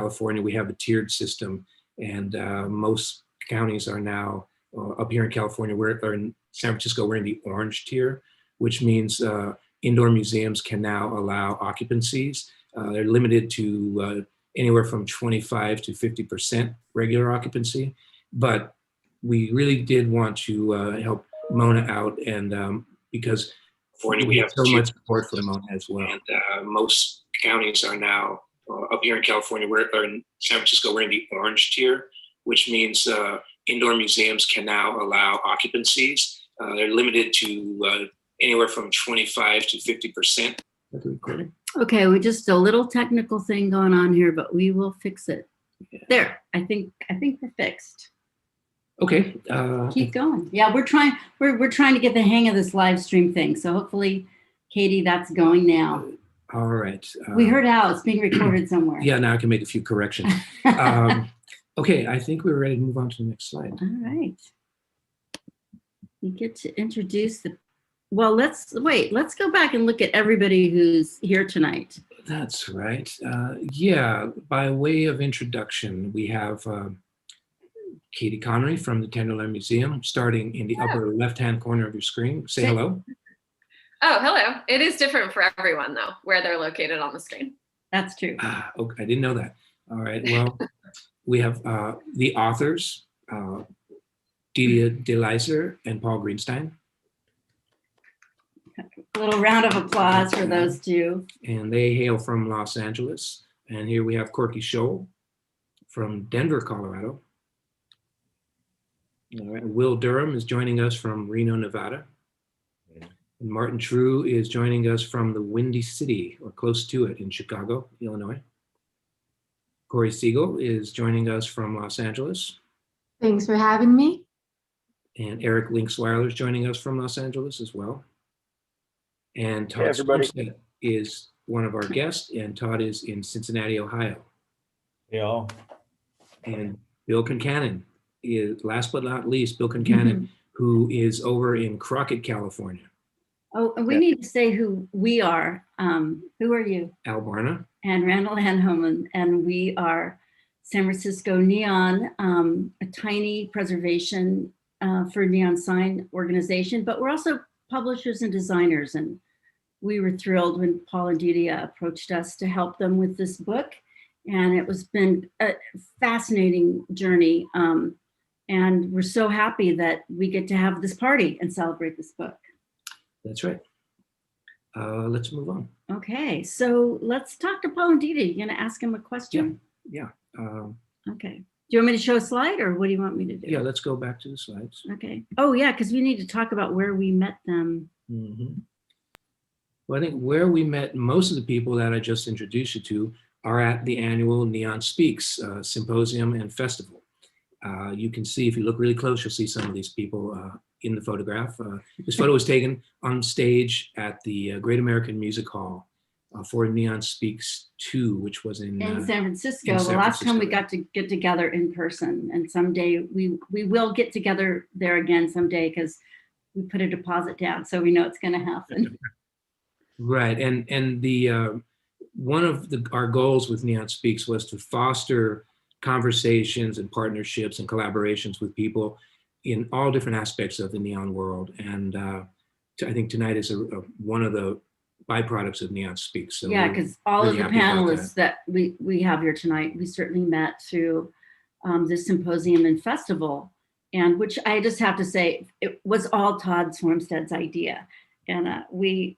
California, we have a tiered system, and most counties are now up here in California, or in San Francisco, we're in the orange tier, which means indoor museums can now allow occupancies. They're limited to anywhere from 25 to 50% regular occupancy, but we really did want to help Mona out, and because we have so much support from Mona as well. And most counties are now up here in California, or in San Francisco, we're in the orange tier, which means indoor museums can now allow occupancies. They're limited to anywhere from 25 to 50%. Okay, we just a little technical thing going on here, but we will fix it. Yeah. There, I think we're fixed. Okay. Keep going. Yeah, we're trying to get the hang of this live stream thing. So hopefully, Katie, that's going now. All right. We heard Al, it's being recorded somewhere. Yeah, now I can make a few corrections. Okay, I think we're ready to move on to the next slide. All right. We get to introduce the, well, let's go back and look at everybody who's here tonight. That's right. Yeah, by way of introduction, we have Katie Connery from the Tenderloin Museum, starting in the upper left-hand corner of your screen. Say hello. Oh, hello. It is different for everyone, though, where they're located on the screen. That's true. Okay, I didn't know that. All right, well, we have the authors, Delia DeLizer and Paul Greenstein. A little round of applause for those two. And they hail from Los Angeles. And here we have Corky Scholl from Denver, Colorado. All right. Will Durham is joining us from Reno, Nevada. And Martin True is joining us from the Windy City, or close to it, in Chicago, Illinois. Corey Siegel is joining us from Los Angeles. Thanks for having me. And Eric Linksweiler is joining us from Los Angeles as well. And Todd Stormstead is one of our guests, and Todd is in Cincinnati, Ohio. Yeah. And Bill Concannon is, last but not least, Bill Concannon, who is over in Crockett, California. Oh, and we need to say who we are. Who are you? Al Barna. And Randall Hanhoman, and we are San Francisco Neon, a tiny preservation for neon sign organization, but we're also publishers and designers, and we were thrilled when Paul and Didia approached us to help them with this book, and it was been a fascinating journey, and we're so happy that we get to have this party and celebrate this book. That's right. Let's move on. Okay, so let's talk to Paul and Didia. You gonna ask him a question? Yeah. Okay. Do you want me to show a slide, or what do you want me to do? Yeah, let's go back to the slides. Okay. Oh, yeah, because we need to talk about where we met them. Well, I think where we met most of the people that I just introduced you to are at the annual Neon Speaks Symposium and Festival. You can see, if you look really close, you'll see some of these people in the photograph. This photo was taken on stage at the Great American Music Hall for Neon Speaks 2, which was in San Francisco. The last time we got to get together in person, and someday we will get together there again someday, because we put a deposit down, so we know it's going to happen. Right, and the one of our goals with Neon Speaks was to foster conversations and partnerships and collaborations with people in all different aspects of the neon world, and I think tonight is one of the byproducts of Neon Speaks. So yeah, because all really of the panelists that we have here tonight, we certainly met through this symposium and festival, and which I just have to say, it was all Todd Swarmstead's idea, and we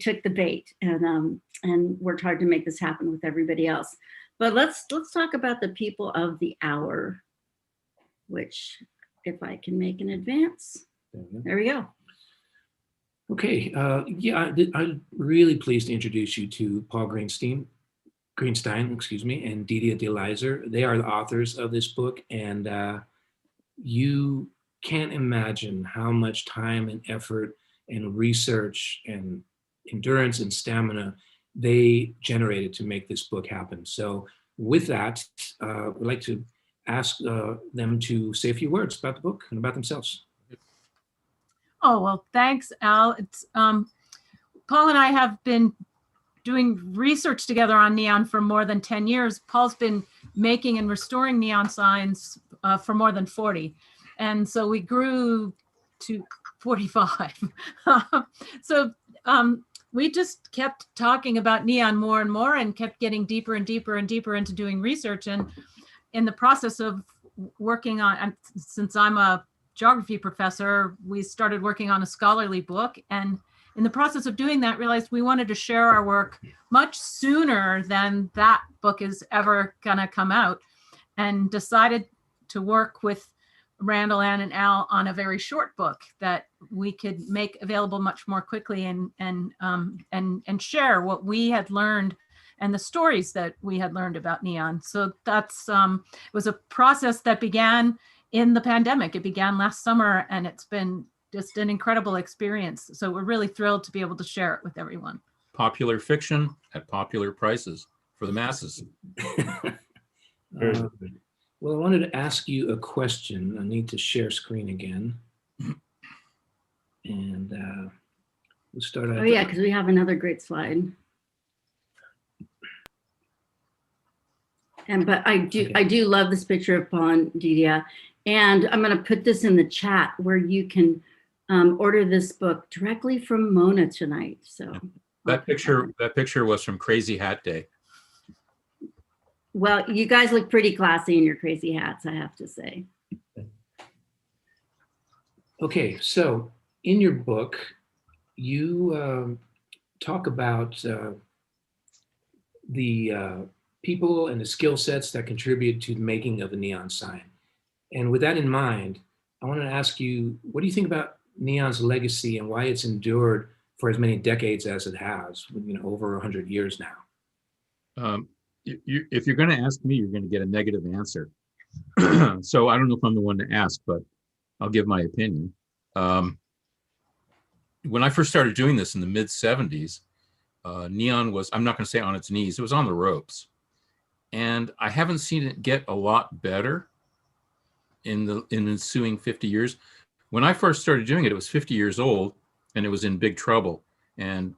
took the bait and worked hard to make this happen with everybody else. But let's talk about the people of the hour, which, if I can make an advance, there we go. Okay, yeah, I'm really pleased to introduce you to Paul Greenstein, and Didia DeLizer. They are the authors of this book, and you can't imagine how much time and effort and research and endurance and stamina they generated to make this book happen. So with that, I'd like to ask them to say a few words about the book and about themselves. Oh, well, thanks, Al. It's Paul and I have been doing research together on neon for more than 10 years. Paul's been making and restoring neon signs for more than 40. And so we grew to 45. So we just kept talking about neon more and more and kept getting deeper and deeper and deeper into doing research. And in the process of working on, since I'm a geography professor, we started working on a scholarly book. And in the process of doing that, realized we wanted to share our work much sooner than that book is ever gonna come out, and decided to work with Randall, Ann, and Al on a very short book that we could make available much more quickly and share what we had learned and the stories that we had learned about neon. So that's it was a process that began in the pandemic. It began last summer, and it's been just an incredible experience. So we're really thrilled to be able to share it with everyone. Popular fiction at popular prices for the masses. Well, I wanted to ask you a question. I need to share screen again. And we'll start out. Oh yeah, because we have another great slide. But I do love this picture of Paul and Didia. And I'm going to put this in the chat where you can order this book directly from Mona tonight. So that picture was from Crazy Hat Day. Well, you guys look pretty classy in your crazy hats, I have to say. Okay, so in your book, you talk about the people and the skill sets that contribute to the making of a neon sign. And with that in mind, I want to ask you, what do you think about neon's legacy and why it's endured for as many decades as it has, over 100 years now? If you're going to ask me, you're going to get a negative answer. So I don't know if I'm the one to ask, but I'll give my opinion. When I first started doing this in the mid 70s, neon was, I'm not going to say on its knees, it was on the ropes. And I haven't seen it get a lot better in the ensuing 50 years. When I first started doing it, it was 50 years old and it was in big trouble. And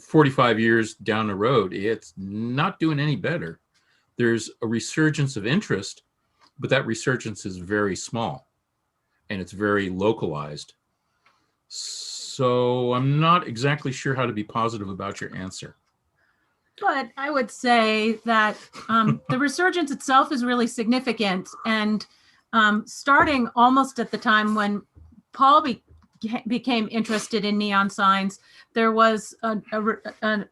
45 years down the road, it's not doing any better. There's a resurgence of interest, but that resurgence is very small and it's very localized. So I'm not exactly sure how to be positive about your answer. But I would say that the resurgence itself is really significant. And starting almost at the time when Paul became interested in neon signs, there was an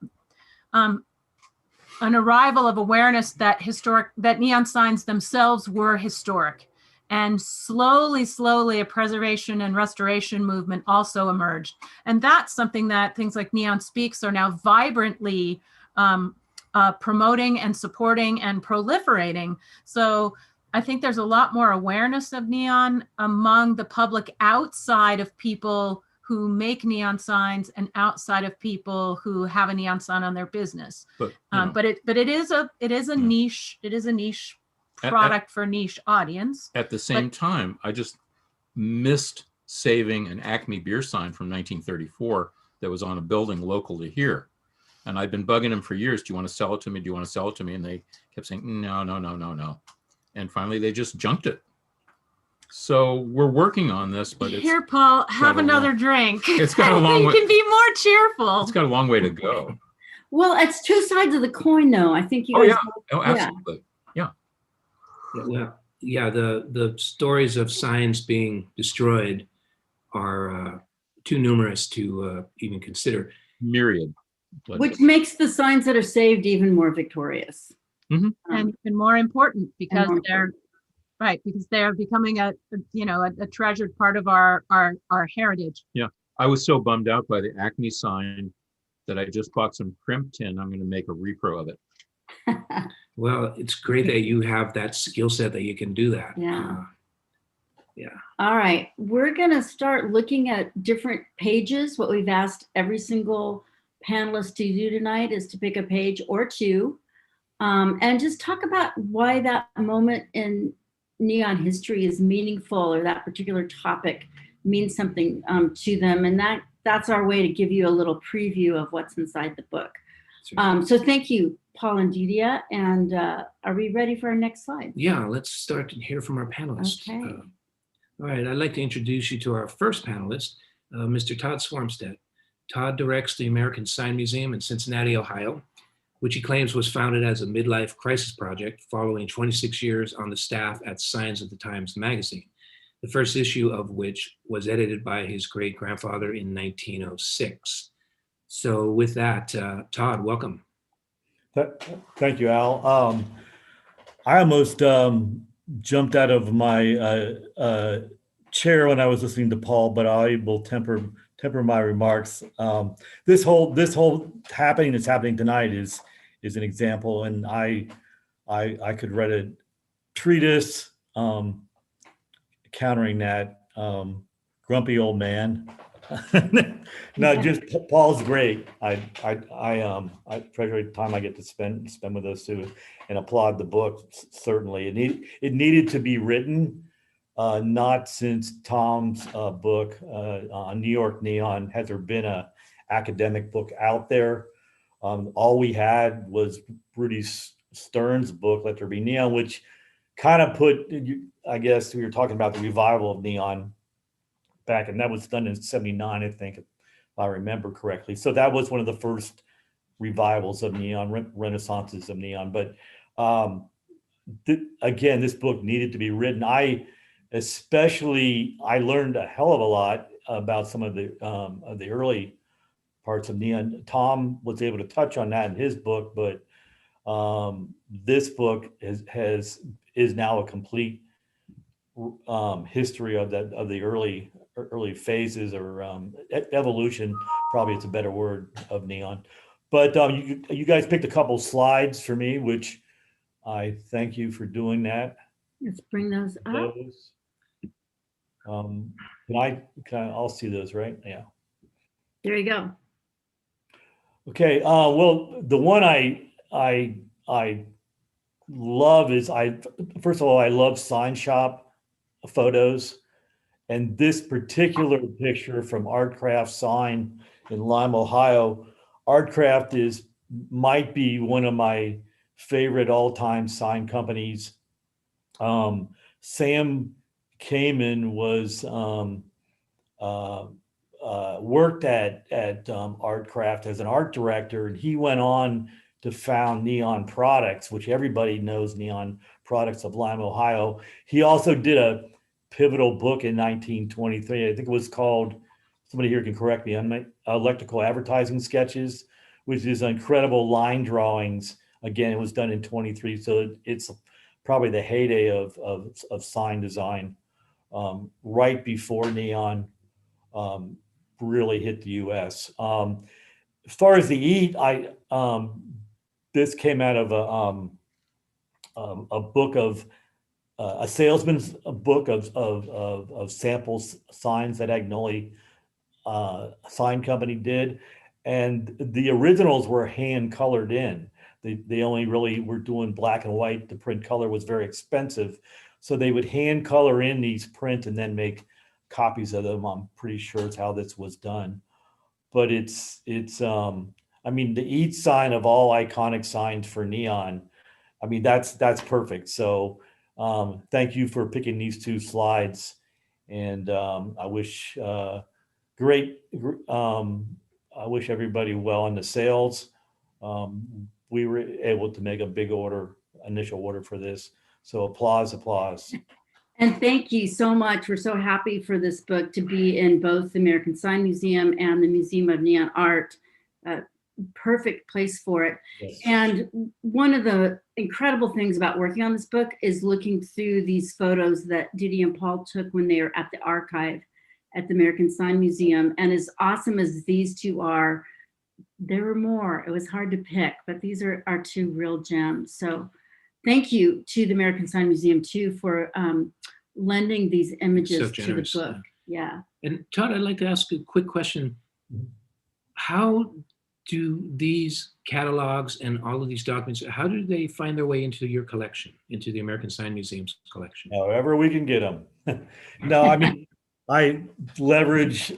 arrival of awareness that neon signs themselves were historic. And slowly, a preservation and restoration movement also emerged. And that's something that things like Neon Speaks are now vibrantly promoting and supporting and proliferating. So I think there's a lot more awareness of neon among the public outside of people who make neon signs and outside of people who have a neon sign on their business. But it is a niche product for niche audience. At the same time, I just missed saving an Acme beer sign from 1934 that was on a building local to here. And I'd been bugging them for years. Do you want to sell it to me? Do you want to sell it to me? And they kept saying, no. And finally, they just junked it. So we're working on this, but it's... Here, Paul, have another drink. It's got a long way. You can be more cheerful. It's got a long way to go. Well, it's two sides of the coin, though. I think you guys... Oh, absolutely. Yeah. Well, yeah, the stories of signs being destroyed are too numerous to even consider. Myriad. Which makes the signs that are saved even more victorious. Mm-hmm. And even more important because they're becoming a treasured part of our heritage. Yeah, I was so bummed out by the Acme sign that I just bought some crimp tin. I'm going to make a repro of it. Well, it's great that you have that skill set that you can do that. Yeah. Yeah. All right, we're going to start looking at different pages. What we've asked every single panelist to do tonight is to pick a page or two and just talk about why that moment in neon history is meaningful, or that particular topic means something to them. And that's our way to give you a little preview of what's inside the book. So thank you, Paul and Didia. And are we ready for our next slide? Yeah, let's start to hear from our panelists. Okay. All right, I'd like to introduce you to our first panelist, Mr. Todd Swarmstead. Todd directs the American Sign Museum in Cincinnati, Ohio, which he claims was founded as a midlife crisis project following 26 years on the staff at Signs of the Times magazine, the first issue of which was edited by his great-grandfather in 1906. So with that, Todd, welcome. Thank you, Al. I almost jumped out of my chair when I was listening to Paul, but I will temper my remarks. This whole happening that's happening tonight is an example, and I could write a treatise countering that. Grumpy old man. No, just Paul's great. I treasure the time I get to spend with those two, and applaud the book. Certainly, it needed to be written. Not since Tom's book on New York Neon has there been a academic book out there. All we had was Rudy Stern's book, Let There Be Neon, which kind of put, I guess we were talking about the revival of neon back, and that was done in '79, I think, if I remember correctly. So that was one of the first revivals of neon, renaissances of neon. But again, this book needed to be written. I learned a hell of a lot about some of the early parts of neon. Tom was able to touch on that in his book, but this book is now a complete history of the early phases, or evolution, probably it's a better word, of neon. But you guys picked a couple slides for me, which I thank you for doing that. Let's bring those up. I'll see those, right? Yeah. There you go. Okay. Well, the one I love is first of all, I love sign shop photos, and this particular picture from Artcraft Sign in Lime, Ohio. Artcraft might be one of my favorite all-time sign companies. Sam Kamen was worked at Artcraft as an art director, and he went on to found Neon Products, which everybody knows, Neon Products of Lime, Ohio. He also did a pivotal book in 1923. I think it was called, somebody here can correct me, Electrical Advertising Sketches, which is incredible line drawings. Again, it was done in 23, so it's probably the heyday of sign design, right before neon really hit the U.S. As far as the eat, this came out of a book of a salesman's book of samples signs that Agnoli Sign Company did, and the originals were hand colored in. They only really were doing black and white. The print color was very expensive, so they would hand color in these prints and then make copies of them. I'm pretty sure it's how this was done. But I mean, the eat sign of all iconic signs for neon, I mean, that's perfect. So thank you for picking these two slides, and I wish I wish everybody well in the sales. We were able to make a big initial order for this. So applause. And thank you so much. We're so happy for this book to be in both the American Sign Museum and the Museum of Neon Art. Perfect place for it. Yes. And one of the incredible things about working on this book is looking through these photos that Didi and Paul took when they were at the archive at the American Sign Museum. And as awesome as these two are, there were more. It was hard to pick, but these are our two real gems. So thank you to the American Sign Museum too for lending these images to the book. Yeah. And Todd, I'd like to ask a quick question. How do these catalogs and all of these documents, how do they find their way into your collection, into the American Sign Museum's collection? However we can get them. No, I mean, I leverage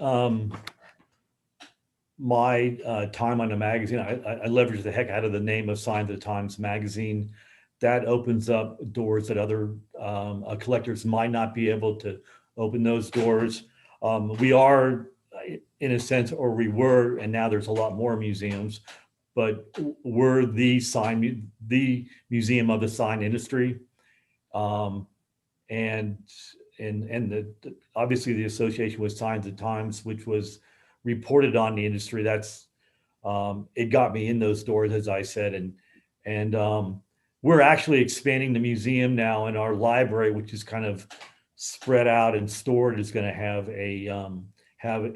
my time on the magazine, I leverage the heck out of the name of Signs of the Times magazine. That opens up doors that other collectors might not be able to open those doors. We are, in a sense, or we were, and now there's a lot more museums, but we're the museum of the sign industry. And obviously the association with Signs of the Times, which was reported on the industry, that's it got me in those doors, as I said, and we're actually expanding the museum now, and our library, which is kind of spread out and stored, is going to have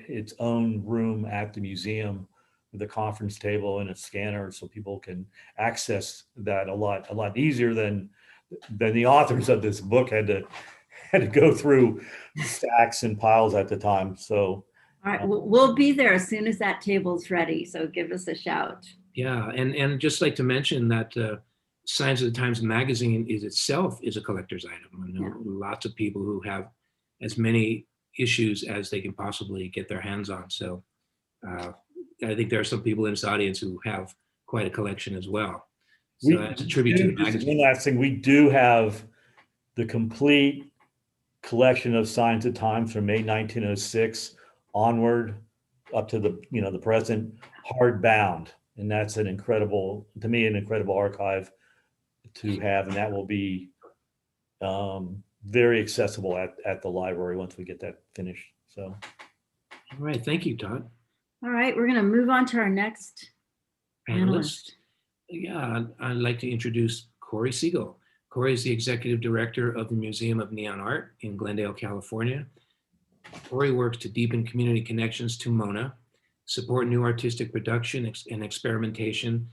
its own room at the museum with a conference table and a scanner, so people can access that a lot easier than the authors of this book had to go through stacks and piles at the time. So all right, we'll be there as soon as that table's ready, so give us a shout. Yeah, and just like to mention that Signs of the Times magazine itself is a collector's item. I know lots of people who have as many issues as they can possibly get their hands on. So I think there are some people in this audience who have quite a collection as well. So that's a tribute to the magazine. One last thing, we do have the complete collection of Signs of Times from May 1906 onward up to the present, hardbound, and that's an incredible archive to have, and that will be very accessible at the library once we get that finished. So, all right, thank you, Todd. All right, we're going to move on to our next panelist. Yeah, I'd like to introduce Corey Siegel. Corey is the executive director of the Museum of Neon Art in Glendale, California. Corey works to deepen community connections to Mona, support new artistic production and experimentation,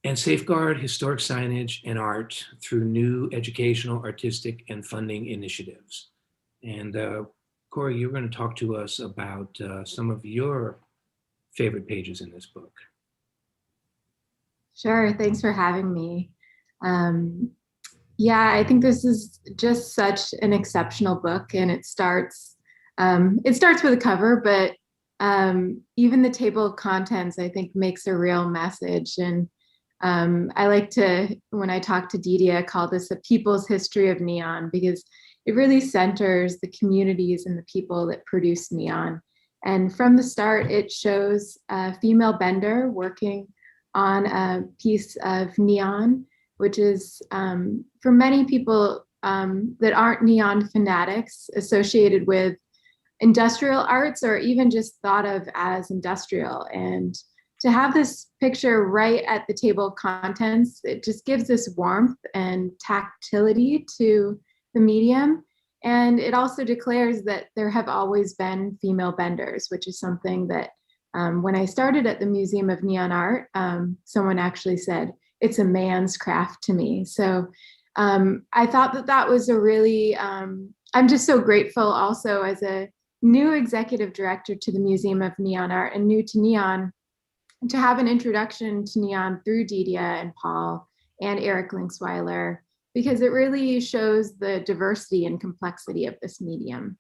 and safeguard historic signage and art through new educational, artistic, and funding initiatives. And Corey, you're going to talk to us about some of your favorite pages in this book. Sure, thanks for having me. Yeah, I think this is just such an exceptional book, and it starts with a cover, but even the table of contents, I think, makes a real message. And I like to, when I talk to Didia, call this a people's history of neon, because it really centers the communities and the people that produce neon. And from the start, it shows a female bender working on a piece of neon, which is, for many people that aren't neon fanatics, associated with industrial arts or even just thought of as industrial. And to have this picture right at the table of contents, it just gives this warmth and tactility to the medium. And it also declares that there have always been female benders, which is something that when I started at the Museum of Neon Art, someone actually said, it's a man's craft to me. So I thought that was a really, I'm just so grateful also as a new executive director to the Museum of Neon Art and new to neon, to have an introduction to neon through Didia and Paul and Eric Linksweiler, because it really shows the diversity and complexity of this medium.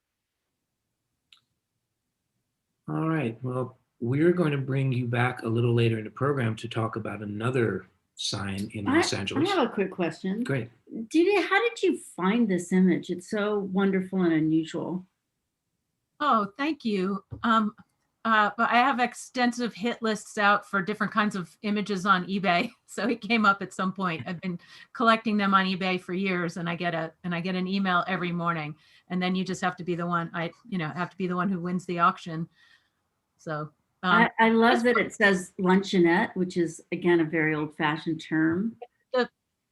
All right, well, we're going to bring you back a little later in the program to talk about another sign in Los Angeles. I have a quick question. Great. Didia, how did you find this image? It's so wonderful and unusual. Oh, thank you. But I have extensive hit lists out for different kinds of images on eBay. So it came up at some point. I've been collecting them on eBay for years, and I get an email every morning. And then you just have to be the one, have to be the one who wins the auction. So I love that it says luncheonette, which is again a very old-fashioned term.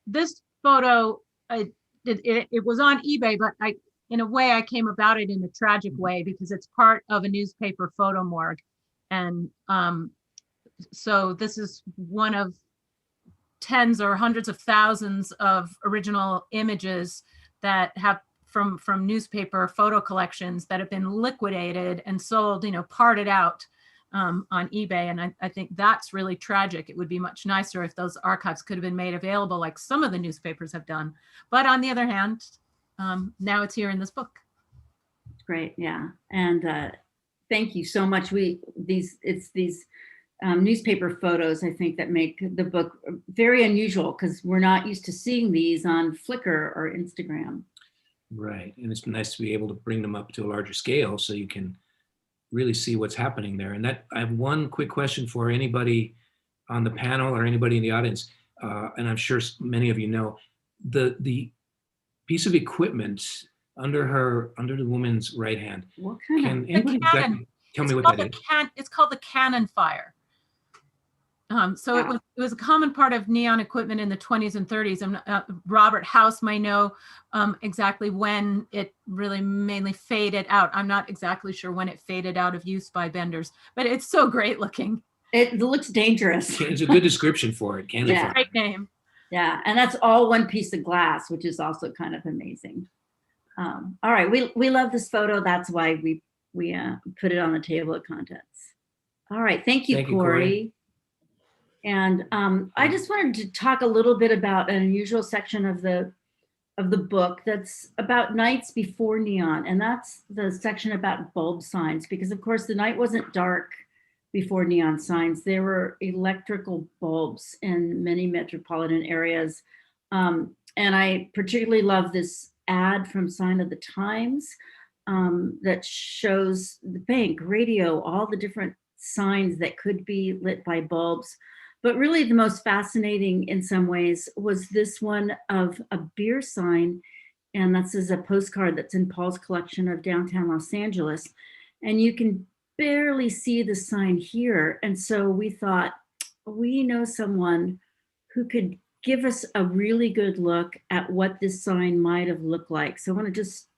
This photo, it was on eBay, but in a way, I came about it in a tragic way because it's part of a newspaper photo morgue. And so this is one of tens or hundreds of thousands of original images that have from newspaper photo collections that have been liquidated and sold, parted out on eBay. And I think that's really tragic. It would be much nicer if those archives could have been made available like some of the newspapers have done. But on the other hand, now it's here in this book. Great, yeah. And thank you so much. It's these newspaper photos, I think, that make the book very unusual because we're not used to seeing these on Flickr or Instagram. Right. And it's nice to be able to bring them up to a larger scale so you can really see what's happening there. And that I have one quick question for anybody on the panel or anybody in the audience. And I'm sure many of you know, the piece of equipment under the woman's right hand. What kind Can of? anybody exactly tell me what that is? It's called the Cannon fire. So Wow. it was a common part of neon equipment in the 20s and 30s. And Robert House might know exactly when it really mainly faded out. I'm not exactly sure when it faded out of use by vendors, but it's so great looking. It looks dangerous. It's a good description for it. Cannon Yeah. fire. Great name. Yeah, and that's all one piece of glass, which is also kind of amazing. All right, we love this photo. That's why we put it on the table of contents. All right, thank you, Corey. And I just wanted to talk a little bit about an unusual section of the book that's about nights before neon, and that's the section about bulb signs, because of course the night wasn't dark before neon signs. There were electrical bulbs in many metropolitan areas. And I particularly love this ad from Sign of the Times that shows the bank, radio, all the different signs that could be lit by bulbs. But really the most fascinating in some ways was this one of a beer sign. And this is a postcard that's in Paul's collection of downtown Los Angeles. And you can barely see the sign here. And so we thought, we know someone who could give us a really good look at what this sign might have looked like. So I want to just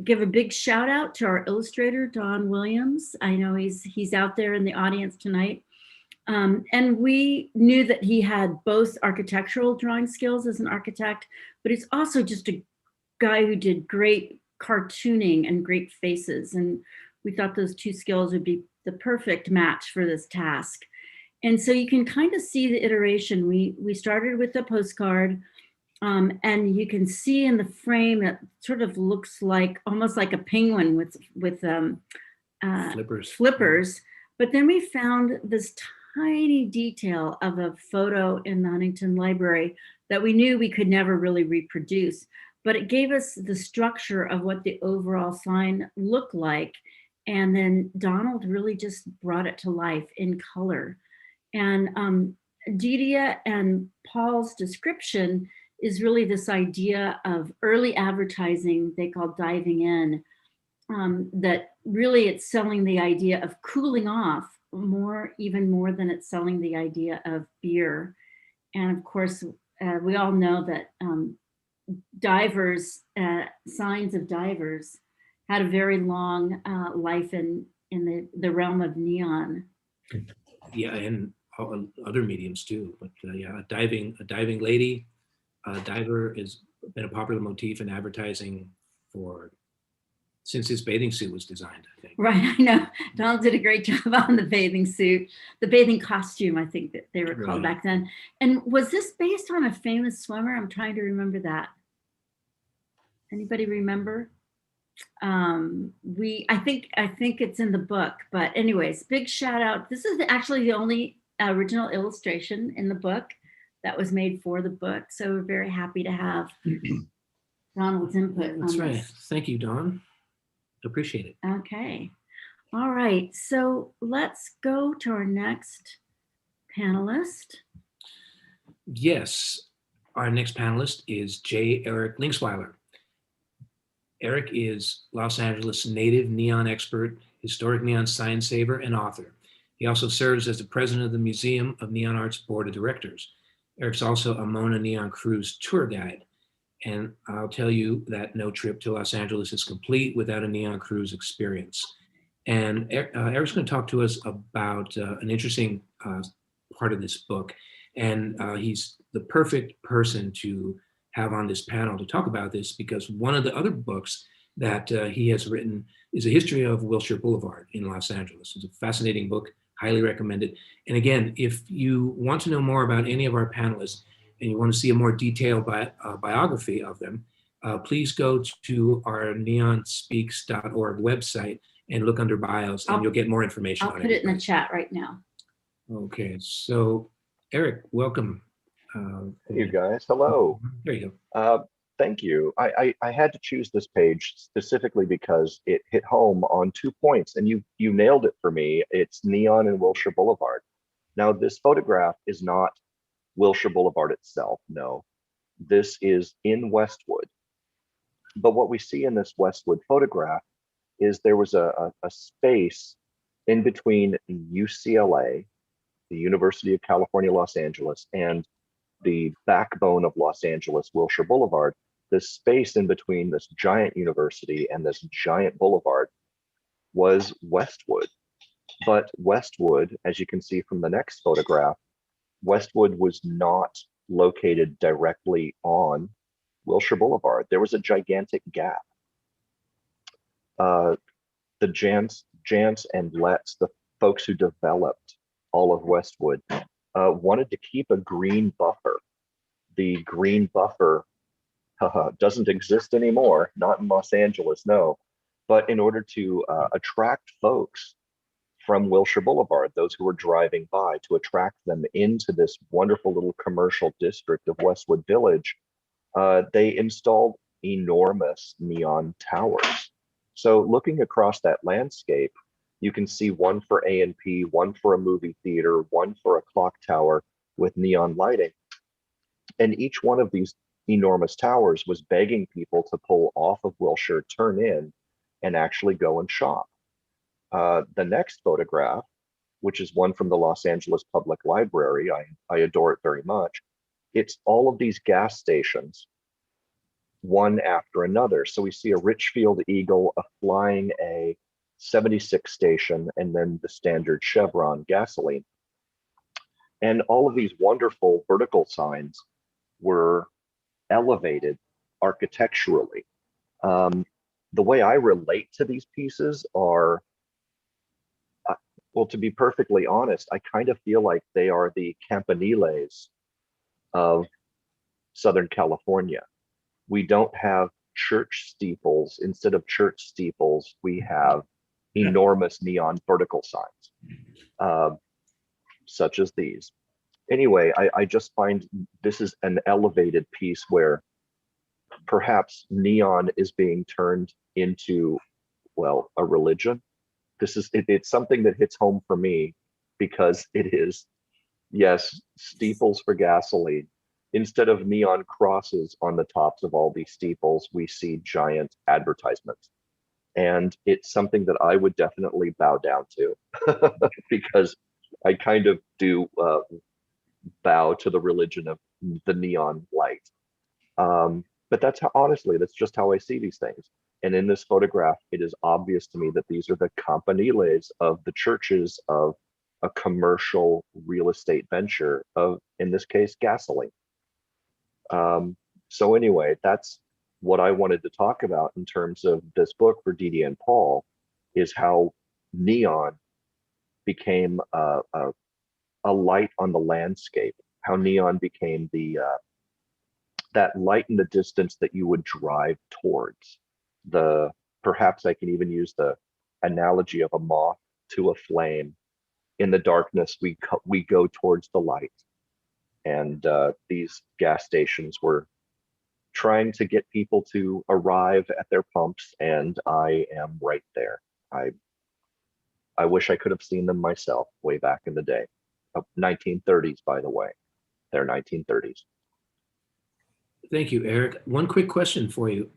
give a big shout out to our illustrator, Don Williams. I know he's out there in the audience tonight. And we knew that he had both architectural drawing skills as an architect, but he's also just a guy who did great cartooning and great faces. And we thought those two skills would be the perfect match for this task. And so you can kind of see the iteration. We started with the postcard, and you can see in the frame it sort of looks like almost like a penguin with flippers. But then we found this tiny detail of a photo in the Huntington Library that we knew we could never really reproduce, but it gave us the structure of what the overall sign looked like. And then Donald really just brought it to life in color. And Didia and Paul's description is really this idea of early advertising they call diving in, that really it's selling the idea of cooling off even more than it's selling the idea of beer. And of course, we all know that divers, signs of divers had a very long life in the realm of neon. Yeah, and other mediums too. But yeah, a diving lady, diver has been a popular motif in advertising since his bathing suit was designed, I think. Right, I know. Donald did a great job on the bathing suit, the bathing costume, I think that they were called back then. And was this based on a famous swimmer? I'm trying to remember that. Anybody remember? I think it's in the book, but anyways, big shout out. This is actually the only original illustration in the book that was made for the book. So we're very happy to have Donald's input. That's on right. this. Thank you, Dawn. Appreciate it. Okay. All right. So let's go to our next panelist. Yes, our next panelist is J. Eric Linksweiler. Eric is Los Angeles native neon expert, historic neon sign saver, and author. He also serves as the president of the Museum of Neon Art's board of directors. Eric's also a Mona Neon Cruise tour guide. And I'll tell you that no trip to Los Angeles is complete without a neon cruise experience. And Eric's going to talk to us about an interesting part of this book. And he's the perfect person to have on this panel to talk about this, because one of the other books that he has written is a history of Wilshire Boulevard in Los Angeles. It's a fascinating book, highly recommended. And again, if you want to know more about any of our panelists and you want to see a more detailed biography of them, please go to our neonspeaks.org website and look under bios, and you'll get more information I'll on put it in the everybody. chat right now. Okay, so Eric, welcome. Hey, you guys, hello. There you go. Thank you. I had to choose this page specifically because it hit home on 2 points, and you nailed it for me. It's Neon and Wilshire Boulevard. Now, this photograph is not Wilshire Boulevard itself, no. This is in Westwood. But what we see in this Westwood photograph is there was a space in between UCLA, the University of California, Los Angeles, and the backbone of Los Angeles, Wilshire Boulevard. This space in between this giant university and this giant boulevard was Westwood. But Westwood, as you can see from the next photograph, Westwood was not located directly on Wilshire Boulevard. There was a gigantic gap. The Jantz and Letts, the folks who developed all of Westwood, wanted to keep a green buffer. The green buffer doesn't exist anymore, not in Los Angeles, no. But in order to attract folks from Wilshire Boulevard, those who were driving by, to attract them into this wonderful little commercial district of Westwood Village, they installed enormous neon towers. So looking across that landscape, you can see one for A&P, one for a movie theater, one for a clock tower with neon lighting. And each one of these enormous towers was begging people to pull off of Wilshire, turn in, and actually go and shop. The next photograph, which is one from the Los Angeles Public Library, I adore it very much. It's all of these gas stations, one after another. So we see a Richfield Eagle, a Flying A, 76 station, and then the standard Chevron gasoline. And all of these wonderful vertical signs were elevated architecturally. The way I relate to these pieces are, well, to be perfectly honest, I kind of feel like they are the campaniles of Southern California. We don't have church steeples. Instead of church steeples, we have enormous neon vertical signs, such as these. Anyway, I just find this is an elevated piece where perhaps neon is being turned into, well, a religion. It's something that hits home for me because it is, yes, steeples for gasoline. Instead of neon crosses on the tops of all these steeples, we see giant advertisements. And it's something that I would definitely bow down to because I kind of do bow to the religion of the neon light. But that's how, honestly, that's just how I see these things. And in this photograph, it is obvious to me that these are the campaniles of the churches of a commercial real estate venture of, in this case, gasoline. So anyway, that's what I wanted to talk about in terms of this book for Dee Dee and Paul, is how neon became a light on the landscape, how neon became the that light in the distance that you would drive towards. Perhaps I can even use the analogy of a moth to a flame. In the darkness, we go towards the light. And these gas stations were trying to get people to arrive at their pumps, and I am right there. I wish I could have seen them myself way back in the day. 1930s, by the way. They're 1930s. Thank you, Eric. One quick question for you.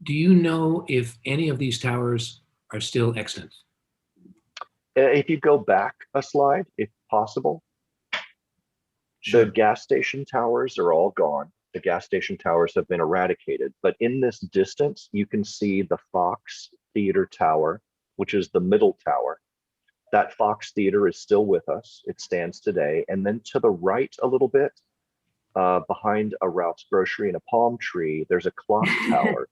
Do you know if any of these towers are still extant? If you go back a slide, if possible. Sure. The gas station towers are all gone. The gas station towers have been eradicated. But in this distance, you can see the Fox Theater Tower, which is the middle tower. That Fox Theater is still with us. It stands today. And then to the right a little bit, behind a Ralph's Grocery and a palm tree, there's a clock tower.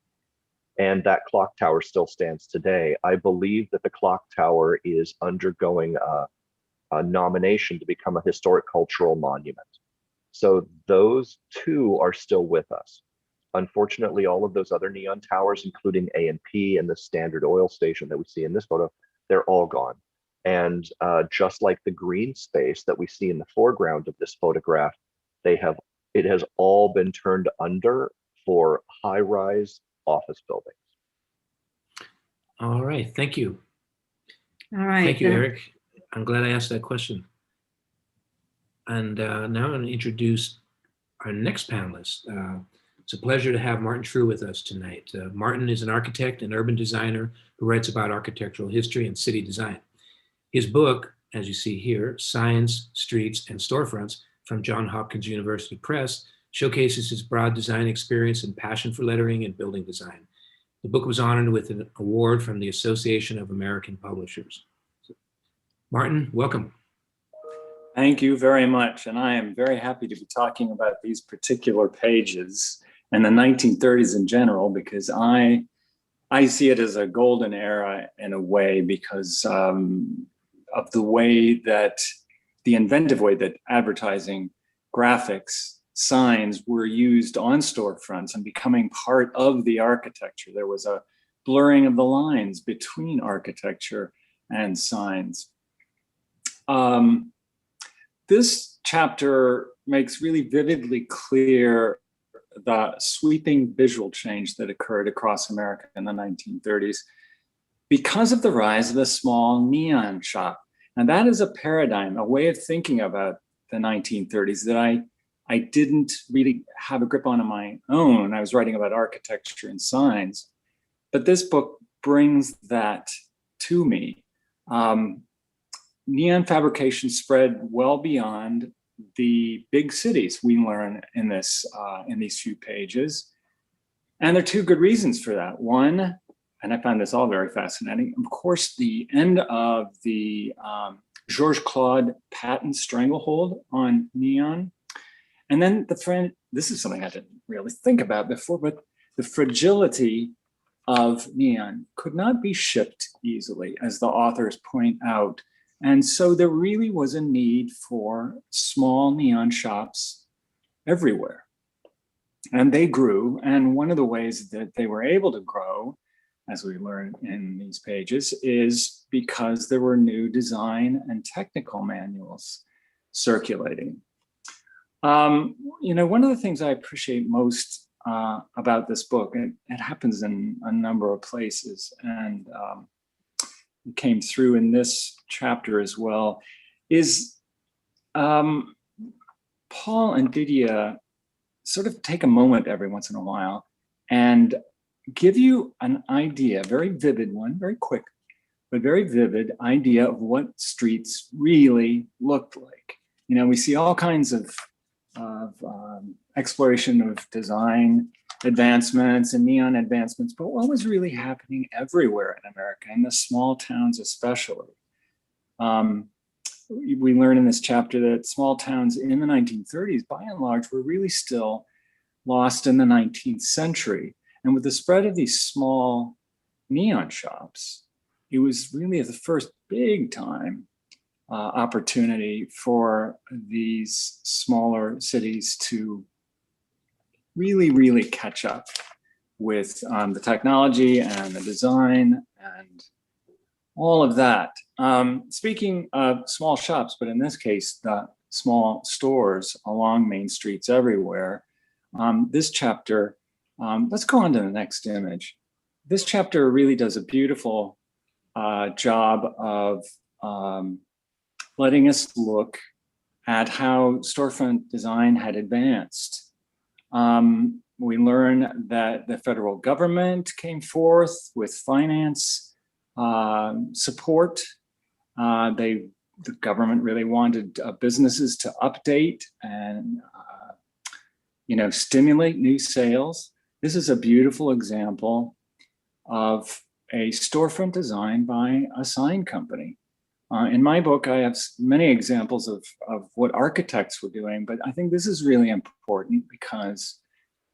And that clock tower still stands today. I believe that the clock tower is undergoing a nomination to become a historic cultural monument. So those two are still with us. Unfortunately, all of those other neon towers, including A&P and the Standard Oil station that we see in this photo, they're all gone. And just like the green space that we see in the foreground of this photograph, it has all been turned under for high-rise office buildings. All right, thank you. All right. Thank you, Eric. I'm glad I asked that question. And now I'm going to introduce our next panelist. It's a pleasure to have Martin True with us tonight. Martin is an architect and urban designer who writes about architectural history and city design. His book, as you see here, Signs, Streets, and Storefronts from Johns Hopkins University Press, showcases his broad design experience and passion for lettering and building design. The book was honored with an award from the Association of American Publishers. Martin, welcome. Thank you very much. And I am very happy to be talking about these particular pages and the 1930s in general, because I see it as a golden era in a way, because of the way that, the inventive way that advertising, graphics, signs were used on storefronts and becoming part of the architecture. There was a blurring of the lines between architecture and signs. This chapter makes really vividly clear the sweeping visual change that occurred across America in the 1930s because of the rise of the small neon shop. And that is a paradigm, a way of thinking about the 1930s that I didn't really have a grip on my own. I was writing about architecture and signs, but this book brings that to me. Neon fabrication spread well beyond the big cities, we learn in these few pages. And there are two good reasons for that. One, and I found this all very fascinating, of course, the end of the Georges Claude patent stranglehold on neon. And then this is something I didn't really think about before, but the fragility of neon could not be shipped easily, as the authors point out. And so there really was a need for small neon shops everywhere. And they grew. And one of the ways that they were able to grow, as we learn in these pages, is because there were new design and technical manuals circulating. One of the things I appreciate most about this book, and it happens in a number of places, and it came through in this chapter as well, is Paul and Didier sort of take a moment every once in a while and give you an idea, a very vivid one, very quick, but very vivid idea of what streets really looked like. We see all kinds of exploration of design advancements and neon advancements, but what was really happening everywhere in America, in the small towns especially? We learn in this chapter that small towns in the 1930s, by and large, were really still lost in the 19th century. And with the spread of these small neon shops, it was really the first big time opportunity for these smaller cities to really, really catch up with the technology and the design and all of that. Speaking of small shops, but in this case, the small stores along main streets everywhere, this chapter, let's go on to the next image. This chapter really does a beautiful job of letting us look at how storefront design had advanced. We learn that the federal government came forth with finance support. The government really wanted businesses to update and stimulate new sales. This is a beautiful example of a storefront design by a sign company. In my book, I have many examples of what architects were doing, but I think this is really important because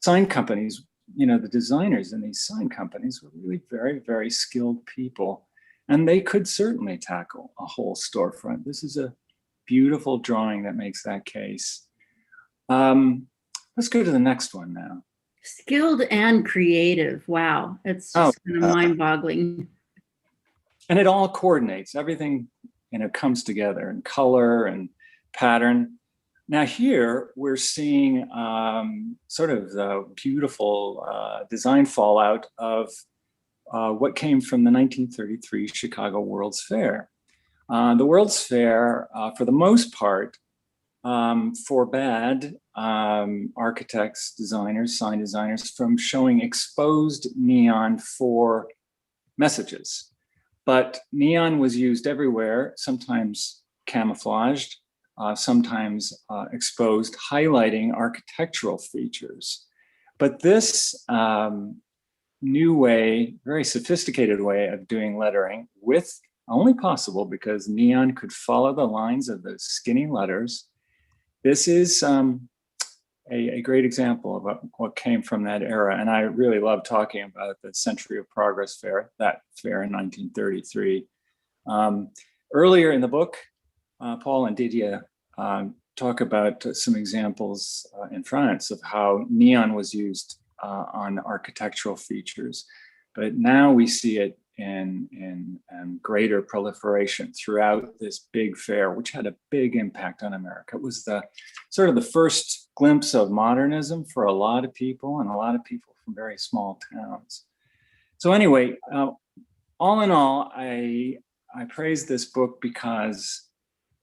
sign companies, the designers in these sign companies were really very, very skilled people, and they could certainly tackle a whole storefront. This is a beautiful drawing that makes that case. Let's go to the next one now. Skilled and creative. Wow. It's just kind of mind-boggling. And it all coordinates. Everything, comes together in color and pattern. Now here we're seeing sort of the beautiful design fallout of what came from the 1933 Chicago World's Fair. The World's Fair, for the most part, forbade architects, designers, sign designers from showing exposed neon for messages. But neon was used everywhere, sometimes camouflaged, sometimes exposed, highlighting architectural features. But this new way, very sophisticated way of doing lettering, with only possible because neon could follow the lines of those skinny letters. This is a great example of what came from that era. And I really love talking about the Century of Progress Fair, that fair in 1933. Earlier in the book, Paul and Didier talk about some examples in France of how neon was used on architectural features. But now we see it in greater proliferation throughout this big fair, which had a big impact on America. It was the sort of the first glimpse of modernism for a lot of people, and a lot of people from very small towns. So anyway, all in all, I praise this book because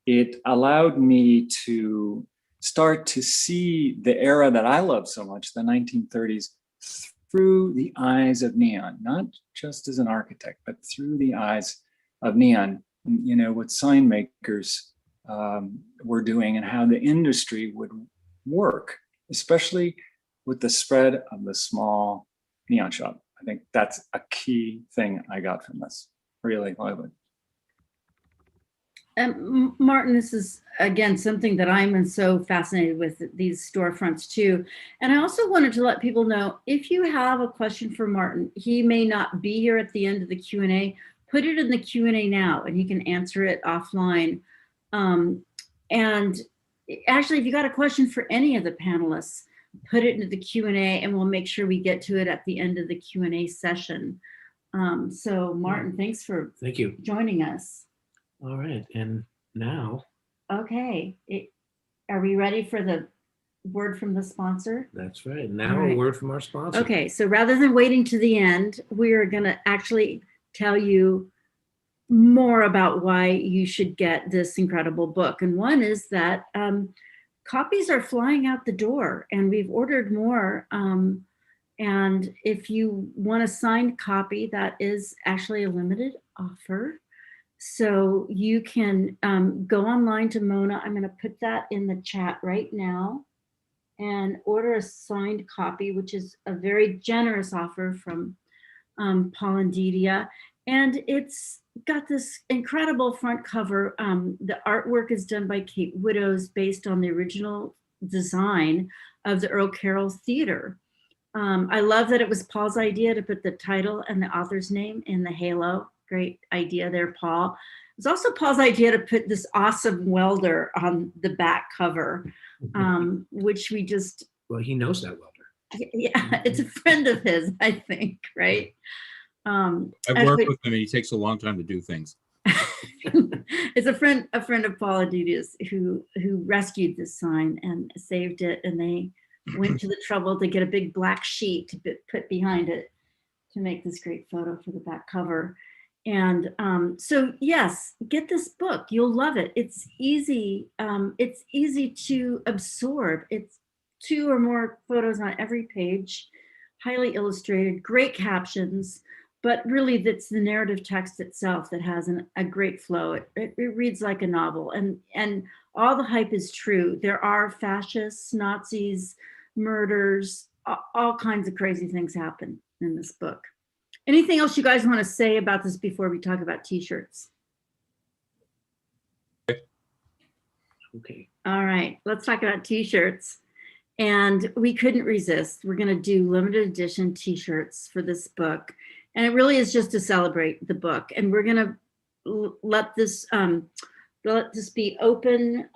it allowed me to start to see the era that I love so much, the 1930s, through the eyes of neon, not just as an architect, but through the eyes of neon. What sign makers were doing and how the industry would work, especially with the spread of the small neon shop. I think that's a key thing I got from this. Really love it. Martin, this is, again, something that I'm so fascinated with, these storefronts too. And I also wanted to let people know, if you have a question for Martin, he may not be here at the end of the Q&A, put it in the Q&A now and he can answer it offline. And actually, if you got a question for any of the panelists, put it into the Q&A and we'll make sure we get to it at the end of the Q&A session. So Martin, thanks for joining us. All right, and now. Okay, are we ready for the word from the sponsor? That's right, now a word from our sponsor. Okay, so rather than waiting to the end, we're gonna actually tell you more about why you should get this incredible book. And one is that copies are flying out the door and we've ordered more. And if you want a signed copy, that is actually a limited offer. So you can go online to Mona. I'm going to put that in the chat right now and order a signed copy, which is a very generous offer from Paul and Didier. And it's got this incredible front cover. The artwork is done by Kate Widows based on the original design of the Earl Carroll Theater. I love that it was Paul's idea to put the title and the author's name in the halo. Great idea there, Paul. It's also Paul's idea to put this awesome welder on the back cover, which we just... Well, he knows that welder. Yeah, it's a friend of his, I think, right? I've worked with him and he takes a long time to do things. It's a friend of Paul and Didier's who rescued this sign and saved it, and they went to the trouble to get a big black sheet to put behind it to make this great photo for the back cover. And so yes, get this book. You'll love it. It's easy. It's easy to absorb. It's 2 or more photos on every page, highly illustrated, great captions, but really that's the narrative text itself that has a great flow. It reads like a novel, and all the hype is true. There are fascists, Nazis, murders, all kinds of crazy things happen in this book. Anything else you guys want to say about this before we talk about t-shirts? Okay. All right, let's talk about t-shirts. And we couldn't resist. We're going to do limited edition t-shirts for this book. And it really is just to celebrate the book. And we're going to let this let this be open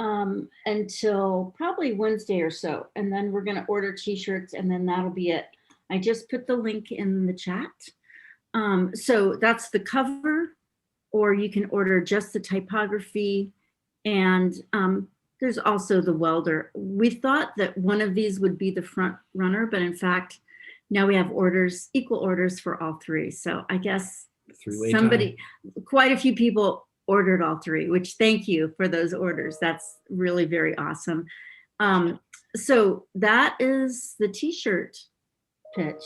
until probably Wednesday or so. And then we're going to order t-shirts and then that'll be it. I just put the link in the chat. So that's the cover, or you can order just the typography. And there's also the welder. We thought that one of these would be the front runner, but in fact, now we have orders, equal orders for all three. So I guess quite a few people ordered all three, which thank you for those orders. That's really very awesome. So that is the t-shirt pitch.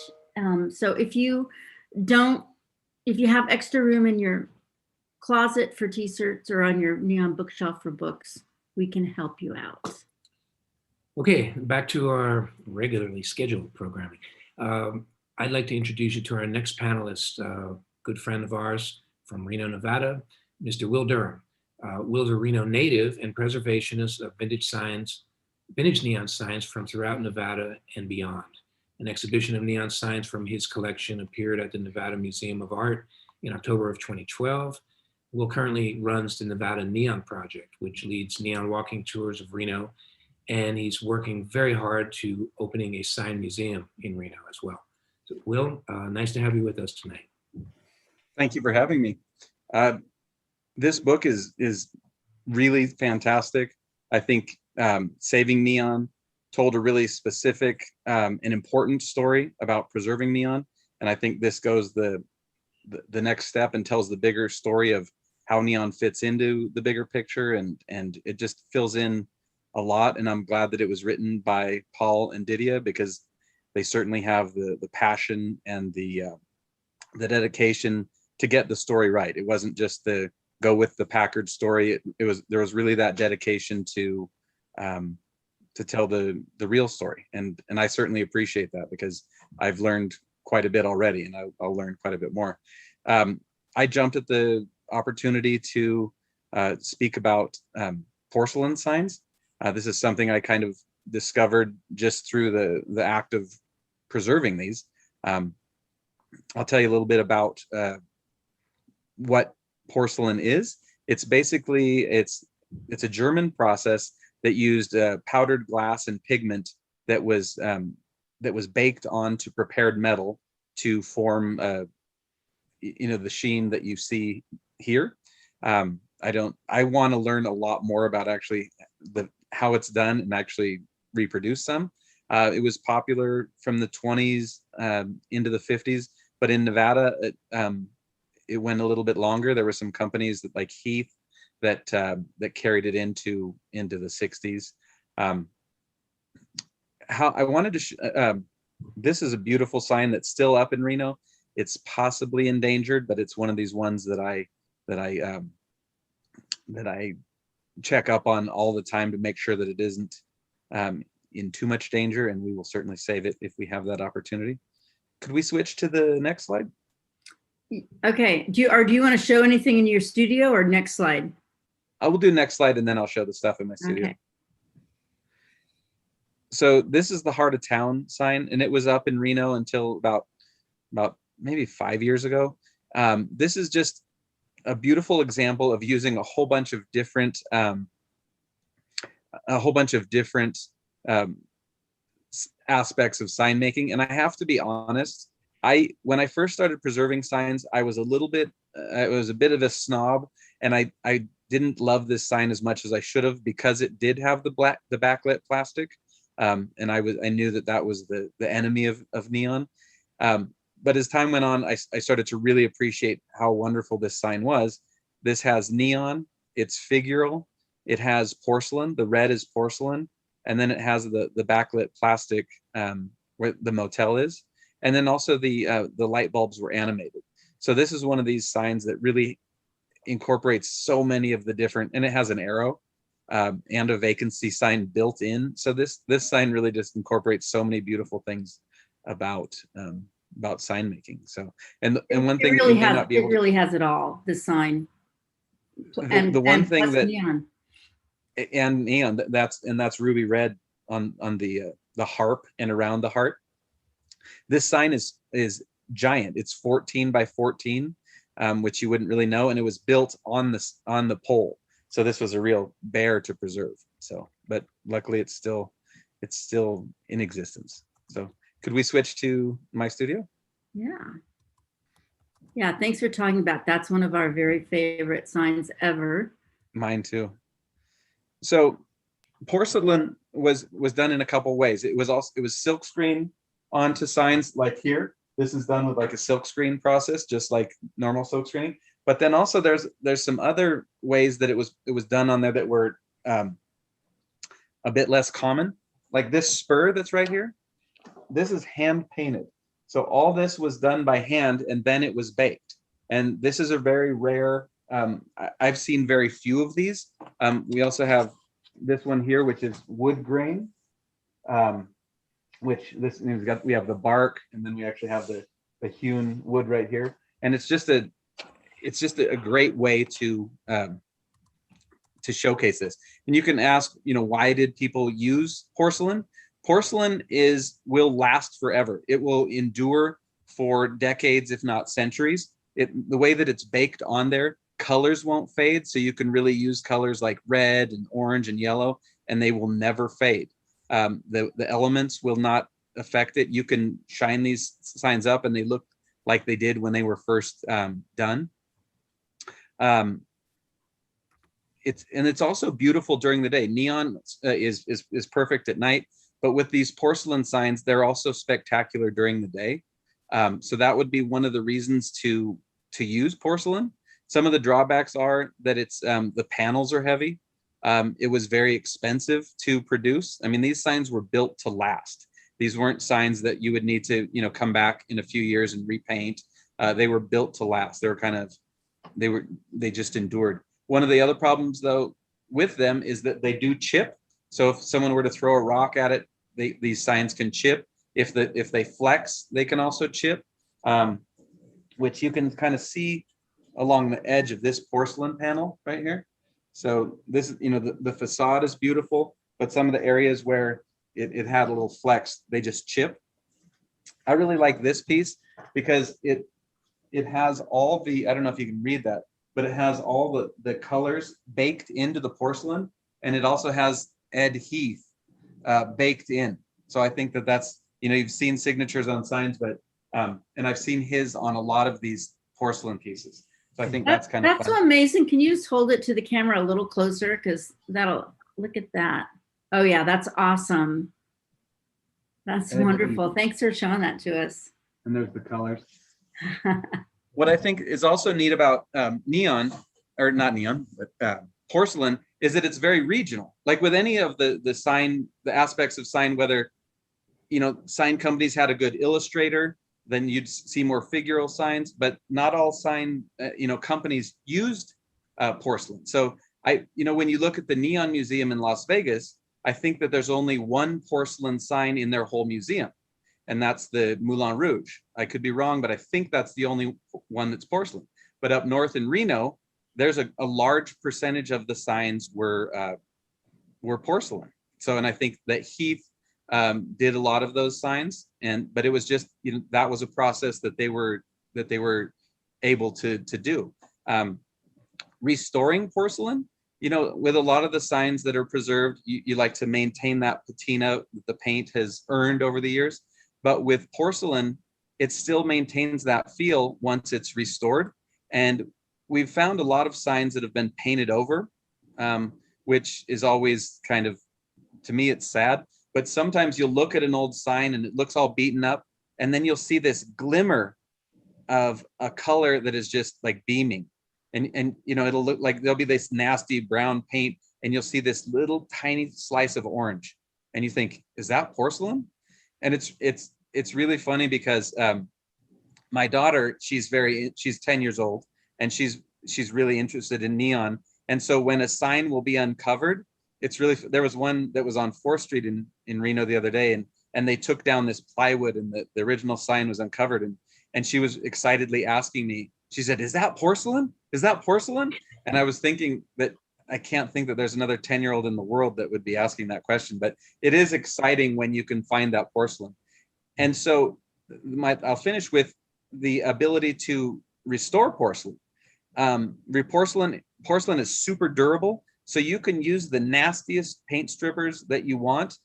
So if you have extra room in your closet for t-shirts or on your neon bookshelf for books, we can help you out. Okay, back to our regularly scheduled programming. I'd like to introduce you to our next panelist, a good friend of ours from Reno, Nevada, Mr. Will Durham. Will's a Reno native and preservationist of vintage neon signs from throughout Nevada and beyond. An exhibition of neon signs from his collection appeared at the Nevada Museum of Art in October of 2012. Will currently runs the Nevada Neon Project, which leads neon walking tours of Reno, and he's working very hard to opening a sign museum in Reno as well. So Will, nice to have you with us tonight. Thank you for having me. This book is really fantastic. I think Saving Neon told a really specific and important story about preserving neon. And I think this goes the next step and tells the bigger story of how neon fits into the bigger picture. And it just fills in a lot. And I'm glad that it was written by Paul and Didier, because they certainly have the passion and the dedication to get the story right. It wasn't just the go with the Packard story. There was really that dedication to tell the real story. And I certainly appreciate that, because I've learned quite a bit already, and I'll learn quite a bit more. I jumped at the opportunity to speak about porcelain signs. This is something I kind of discovered just through the act of preserving these. I'll tell you a little bit about what porcelain is. It's basically, it's a German process that used powdered glass and pigment that was baked onto prepared metal to form the sheen that you see here. I want to learn a lot more about actually how it's done and actually reproduce some. It was popular from the 20s into the 50s, but in Nevada, it went a little bit longer. There were some companies that, like Heath, that carried it into the 60s. How I wanted to this is a beautiful sign that's still up in Reno. It's possibly endangered, but it's one of these ones that I check up on all the time to make sure that it isn't in too much danger, and we will certainly save it if we have that opportunity. Could we switch to the next slide? Okay. Do you want to show anything in your studio, or next slide? I will do next slide, and then I'll show the stuff in my studio. Okay. So this is the Heart of Town sign, and it was up in Reno until about maybe 5 years ago. This is just a beautiful example of using a whole bunch of different aspects of sign making. And I have to be honest, when I first started preserving signs, I was a bit of a snob, and I didn't love this sign as much as I should have, because it did have the backlit plastic. And I knew that was the enemy of neon. But as time went on, I started to really appreciate how wonderful this sign was. This has neon, it's figural, it has porcelain, the red is porcelain, and then it has the backlit plastic where the motel is. And then also the light bulbs were animated. So this is one of these signs that really incorporates so many of the different, and it has an arrow and a vacancy sign built in. So this sign really just incorporates so many beautiful things about sign making. So and one thing really has it all, this sign. The one thing that neon. And neon, that's ruby red on the harp and around the heart. This sign is giant. It's 14 by 14, which you wouldn't really know, and it was built on the pole. So this was a real bear to preserve. So, but luckily it's still in existence. So could we switch to my studio? Yeah. Yeah, thanks for talking about. That's one of our very favorite signs ever. Mine too. So porcelain was done in a couple ways. It was silk screen onto signs like here. This is done with like a silk screen process, just like normal silk screening. But then also there's some other ways that it was done on there that were a bit less common. Like this spur that's right here, this is hand painted. So all this was done by hand and then it was baked. And this is a very rare, I've seen very few of these. We also have this one here, which is wood grain, which this we have the bark, and then we actually have the hewn wood right here. And it's just a great way to showcase this. And you can ask, why did people use porcelain? Porcelain will last forever. It will endure for decades, if not centuries. The way that it's baked on there, colors won't fade. So you can really use colors like red and orange and yellow, and they will never fade. The elements will not affect it. You can shine these signs up and they look like they did when they were first done. It's also beautiful during the day. Neon is perfect at night. But with these porcelain signs, they're also spectacular during the day. So that would be one of the reasons to use porcelain. Some of the drawbacks are that the panels are heavy. It was very expensive to produce. I mean, these signs were built to last. These weren't signs that you would need to, come back in a few years and repaint. They were built to last. They just endured. One of the other problems though with them is that they do chip. So if someone were to throw a rock at it, these signs can chip. If they flex, they can also chip, which you can kind of see along the edge of this porcelain panel right here. So this, the facade is beautiful, but some of the areas where it had a little flex, they just chip. I really like this piece because it has all I don't know if you can read that, but it has all the colors baked into the porcelain, and it also has Ed Heath baked in. So I think that's, you've seen signatures on signs, but and I've seen his on a lot of these porcelain pieces. So I think that's kind of fun. So amazing. Can you just hold it to the camera a little closer? Because look at that. Oh yeah, that's awesome. That's wonderful. Thanks for showing that to us. And there's the colors. What I think is also neat about neon, or not neon, but porcelain, is that it's very regional. Like with any of the aspects of sign, whether, sign companies had a good illustrator, then you'd see more figural signs, but not all sign, companies used porcelain. So when you look at the Neon Museum in Las Vegas, I think that there's only one porcelain sign in their whole museum, and that's the Moulin Rouge. I could be wrong, but I think that's the only one that's porcelain. But up north in Reno, there's a large percentage of the signs were porcelain. So, and I think that Heath did a lot of those signs, but it was just, that was a process that they were able to do. Restoring porcelain, with a lot of the signs that are preserved, you like to maintain that patina that the paint has earned over the years. But with porcelain, it still maintains that feel once it's restored. And we've found a lot of signs that have been painted over, which is always kind of, to me, it's sad. But sometimes you'll look at an old sign and it looks all beaten up, and then you'll see this glimmer of a color that is just like beaming. And it'll look like there'll be this nasty brown paint, and you'll see this little tiny slice of orange. And you think, is that porcelain? And it's really funny because my daughter, she's 10 years old, and she's really interested in neon. And so when a sign will be uncovered, there was one that was on 4th Street in Reno the other day, and they took down this plywood, and the original sign was uncovered. And she was excitedly asking me, she said, is that porcelain? Is that porcelain? And I was thinking that I can't think that there's another 10-year-old in the world that would be asking that question, but it is exciting when you can find that porcelain. And so I'll finish with the ability to restore porcelain. Porcelain porcelain is super durable. So you can use the nastiest paint strippers that you want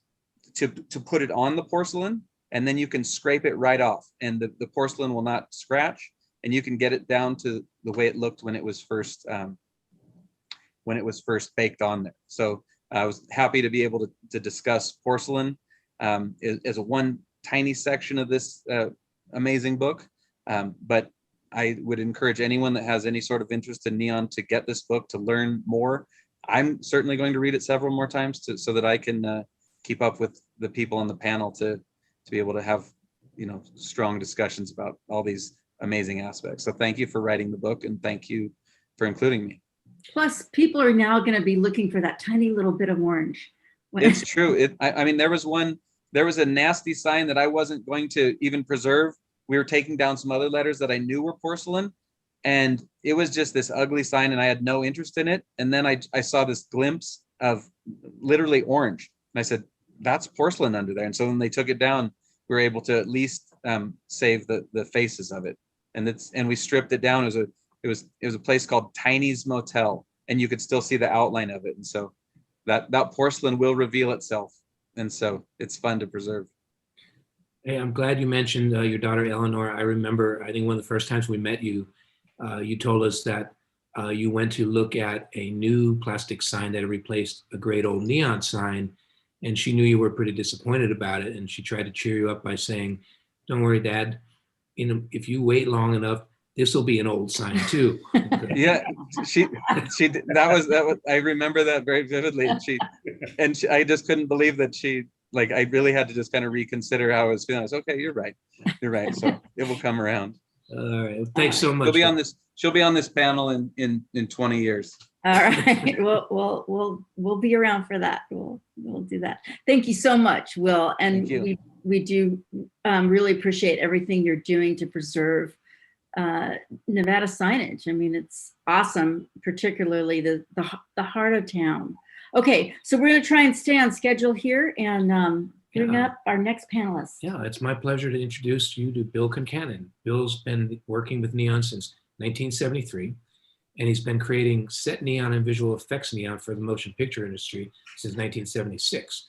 to put it on the porcelain, and then you can scrape it right off, and the porcelain will not scratch, and you can get it down to the way it looked when it was first baked on there. So I was happy to be able to discuss porcelain as a one tiny section of this amazing book. But I would encourage anyone that has any sort of interest in neon to get this book, to learn more. I'm certainly going to read it several more times so that I can keep up with the people on the panel to be able to have, strong discussions about all these amazing aspects. So thank you for writing the book, and thank you for including me. Plus, people are now going to be looking for that tiny little bit of orange. It's true. I mean, there was a nasty sign that I wasn't going to even preserve. We were taking down some other letters that I knew were porcelain, and it was just this ugly sign, and I had no interest in it. And then I saw this glimpse of literally orange, and I said, that's porcelain under there. And so when they took it down, we were able to at least save the faces of it. And we stripped it down. It was a place called Tiny's Motel, and you could still see the outline of it. And so that porcelain will reveal itself. And so it's fun to preserve. Hey, I'm glad you mentioned your daughter, Eleanor. I remember, I think one of the first times we met you, you told us that you went to look at a new plastic sign that had replaced a great old neon sign, and she knew you were pretty disappointed about it. And she tried to cheer you up by saying, don't worry, Dad, if you wait long enough, this will be an old sign too. Yeah, that was I remember that very vividly. And I just couldn't believe that I really had to just kind of reconsider how I was feeling. I was, okay, you're right. So it will come around. All right. Well, thanks so much. She'll be on this panel in 20 years. All right. We'll be around for that. We'll do that. Thank you so much, Will. And we do really appreciate everything you're doing to preserve Nevada signage. I mean, it's awesome, particularly the heart of town. Okay, so we're going to try and stay on schedule here and bring up our next panelist. Yeah, it's my pleasure to introduce you to Bill Concannon. Bill's been working with neon since 1973, and he's been creating set neon and visual effects neon for the motion picture industry since 1976.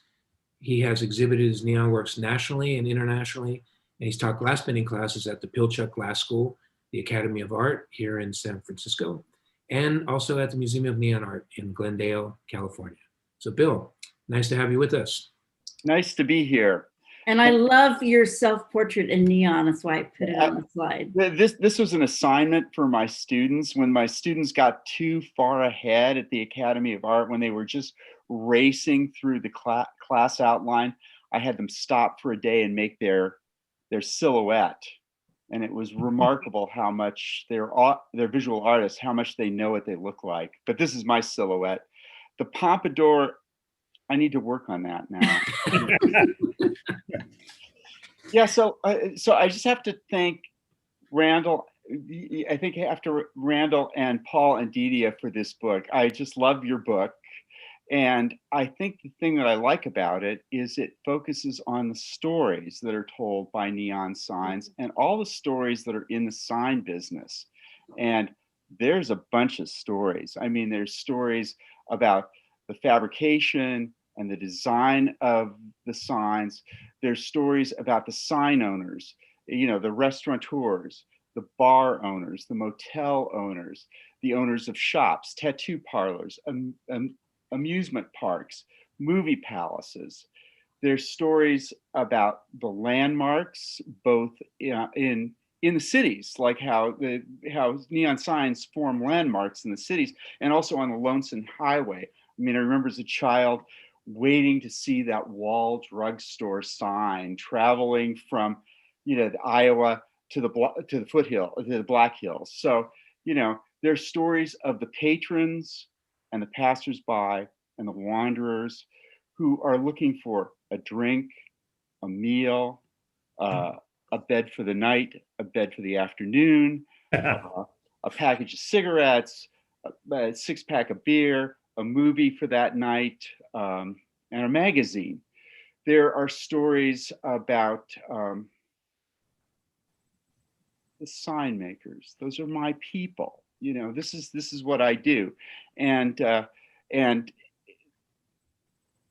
He has exhibited his neon works nationally and internationally, and he's taught glass bending classes at the Pilchuck Glass School, the Academy of Art here in San Francisco, and also at the Museum of Neon Art in Glendale, California. So Bill, nice to have you with us. Nice to be here. And I love your self-portrait in neon. That's why I put it on the slide. This was an assignment for my students. When my students got too far ahead at the Academy of Art, when they were just racing through the class outline, I had them stop for a day and make their silhouette. And it was remarkable how much they're visual artists, how much they know what they look like. But this is my silhouette. The pompadour, I need to work on that now. Yeah, so I just have to thank Randall. I think after Randall and Paul and Didia for this book. I just love your book. And I think the thing that I like about it is it focuses on the stories that are told by neon signs and all the stories that are in the sign business. And there's a bunch of stories. I mean, there's stories about the fabrication and the design of the signs. There's stories about the sign owners, the restaurateurs, the bar owners, the motel owners, the owners of shops, tattoo parlors, amusement parks, movie palaces. There's stories about the landmarks, both in the cities, like how neon signs form landmarks in the cities, and also on the Lonesome Highway. I mean, I remember as a child waiting to see that Wall drugstore sign, traveling from, Iowa to the foothill, to the Black Hills. So, there's stories of the patrons and the passersby and the wanderers who are looking for a drink, a meal, a bed for the night, a bed for the afternoon, a package of cigarettes, a 6-pack of beer, a movie for that night, and a magazine. There are stories about the sign makers. Those are my people. You know, this is what I do. And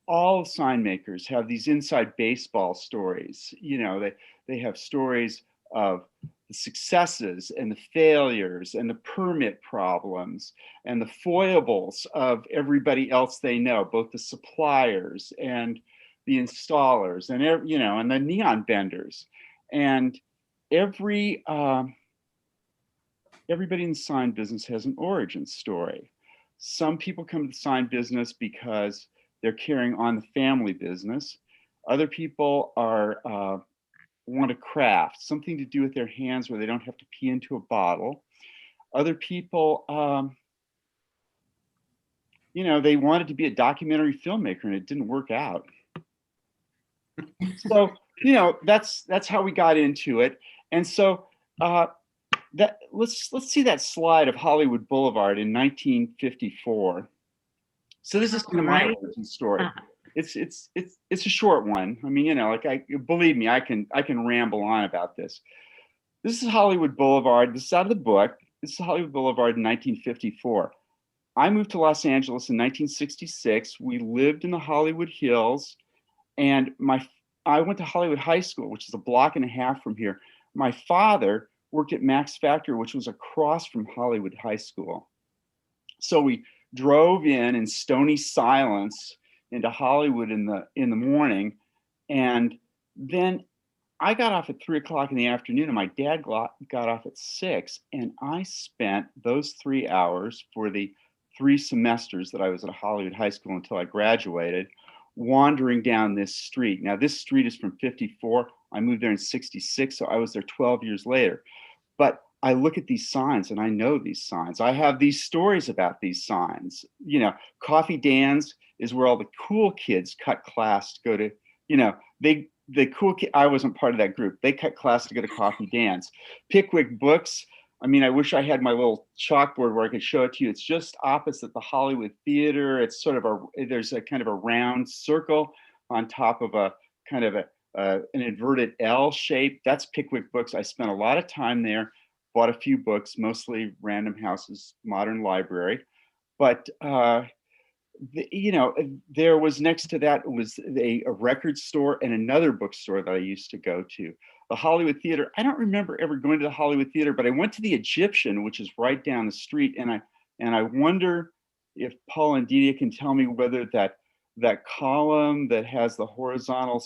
all sign makers have these inside baseball stories. You know, they have stories of the successes and the failures and the permit problems and the foibles of everybody else they know, both the suppliers and the installers and, you know, and the neon vendors. And everybody in the sign business has an origin story. Some people come to the sign business because they're carrying on the family business. Other people are want to craft, something to do with their hands where they don't have to pee into a bottle. Other people, you know, they wanted to be a documentary filmmaker and it didn't work out. So, you know, that's how we got into it. And so let's see that slide of Hollywood Boulevard in 1954. So this is kind of my origin story. It's a short one. I mean, you know, like believe me, I can ramble on about this. This is Hollywood Boulevard. This is out of the book. This is Hollywood Boulevard in 1954. I moved to Los Angeles in 1966. We lived in the Hollywood Hills, and I went to Hollywood High School, which is a block and a half from here. My father worked at Max Factory, which was across from Hollywood High School. So we drove in stony silence into Hollywood in the morning, and then I got off at 3 o'clock in the afternoon, and my dad got off at 6, and I spent those 3 hours for the 3 semesters that I was at Hollywood High School until I graduated, wandering down this street. Now, this street is from 54. I moved there in 66, so I was there 12 years later. But I look at these signs and I know these signs. I have these stories about these signs. You know, Coffee Dan's is where all the cool kids cut class to go to, you know, the cool kid, I wasn't part of that group. They cut class to go to Coffee Dan's. Pickwick Books, I mean, I wish I had my little chalkboard where I could show it to you. It's just opposite the Hollywood Theater. It's sort of there's a kind of a round circle on top of a kind of an inverted L shape. That's Pickwick Books. I spent a lot of time there, bought a few books, mostly Random House's Modern Library. But, you know, there was next to that was a record store and another bookstore that I used to go to. The Hollywood Theater, I don't remember ever going to the Hollywood Theater, but I went to the Egyptian, which is right down the street. And I wonder if Paul and Didia can tell me whether that column that has the horizontal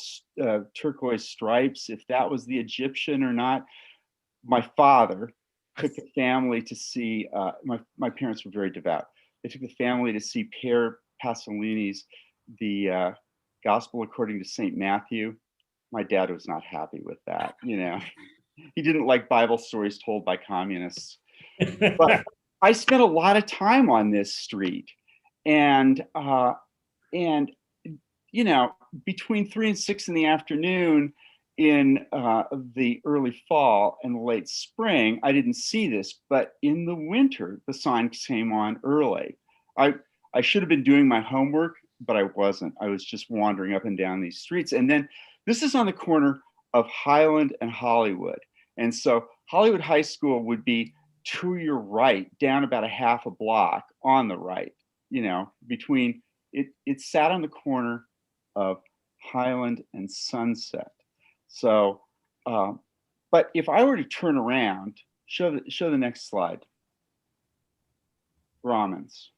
turquoise stripes, if that was the Egyptian or not. My father took the family to see, my parents were very devout. They took the family to see Per Pasolini's The Gospel According to St. Matthew. My dad was not happy with that, you know. He didn't like Bible stories told by communists. But I spent a lot of time on this street. And you know, between 3 and 6 in the afternoon in the early fall and the late spring, I didn't see this, but in the winter, the sign came on early. I should have been doing my homework, but I wasn't. I was just wandering up and down these streets. And then this is on the corner of Highland and Hollywood. And so Hollywood High School would be to your right, down about a half a block on the right, you know, between it sat on the corner of Highland and Sunset. So, but if I were to turn around, show the next slide. Brahmins.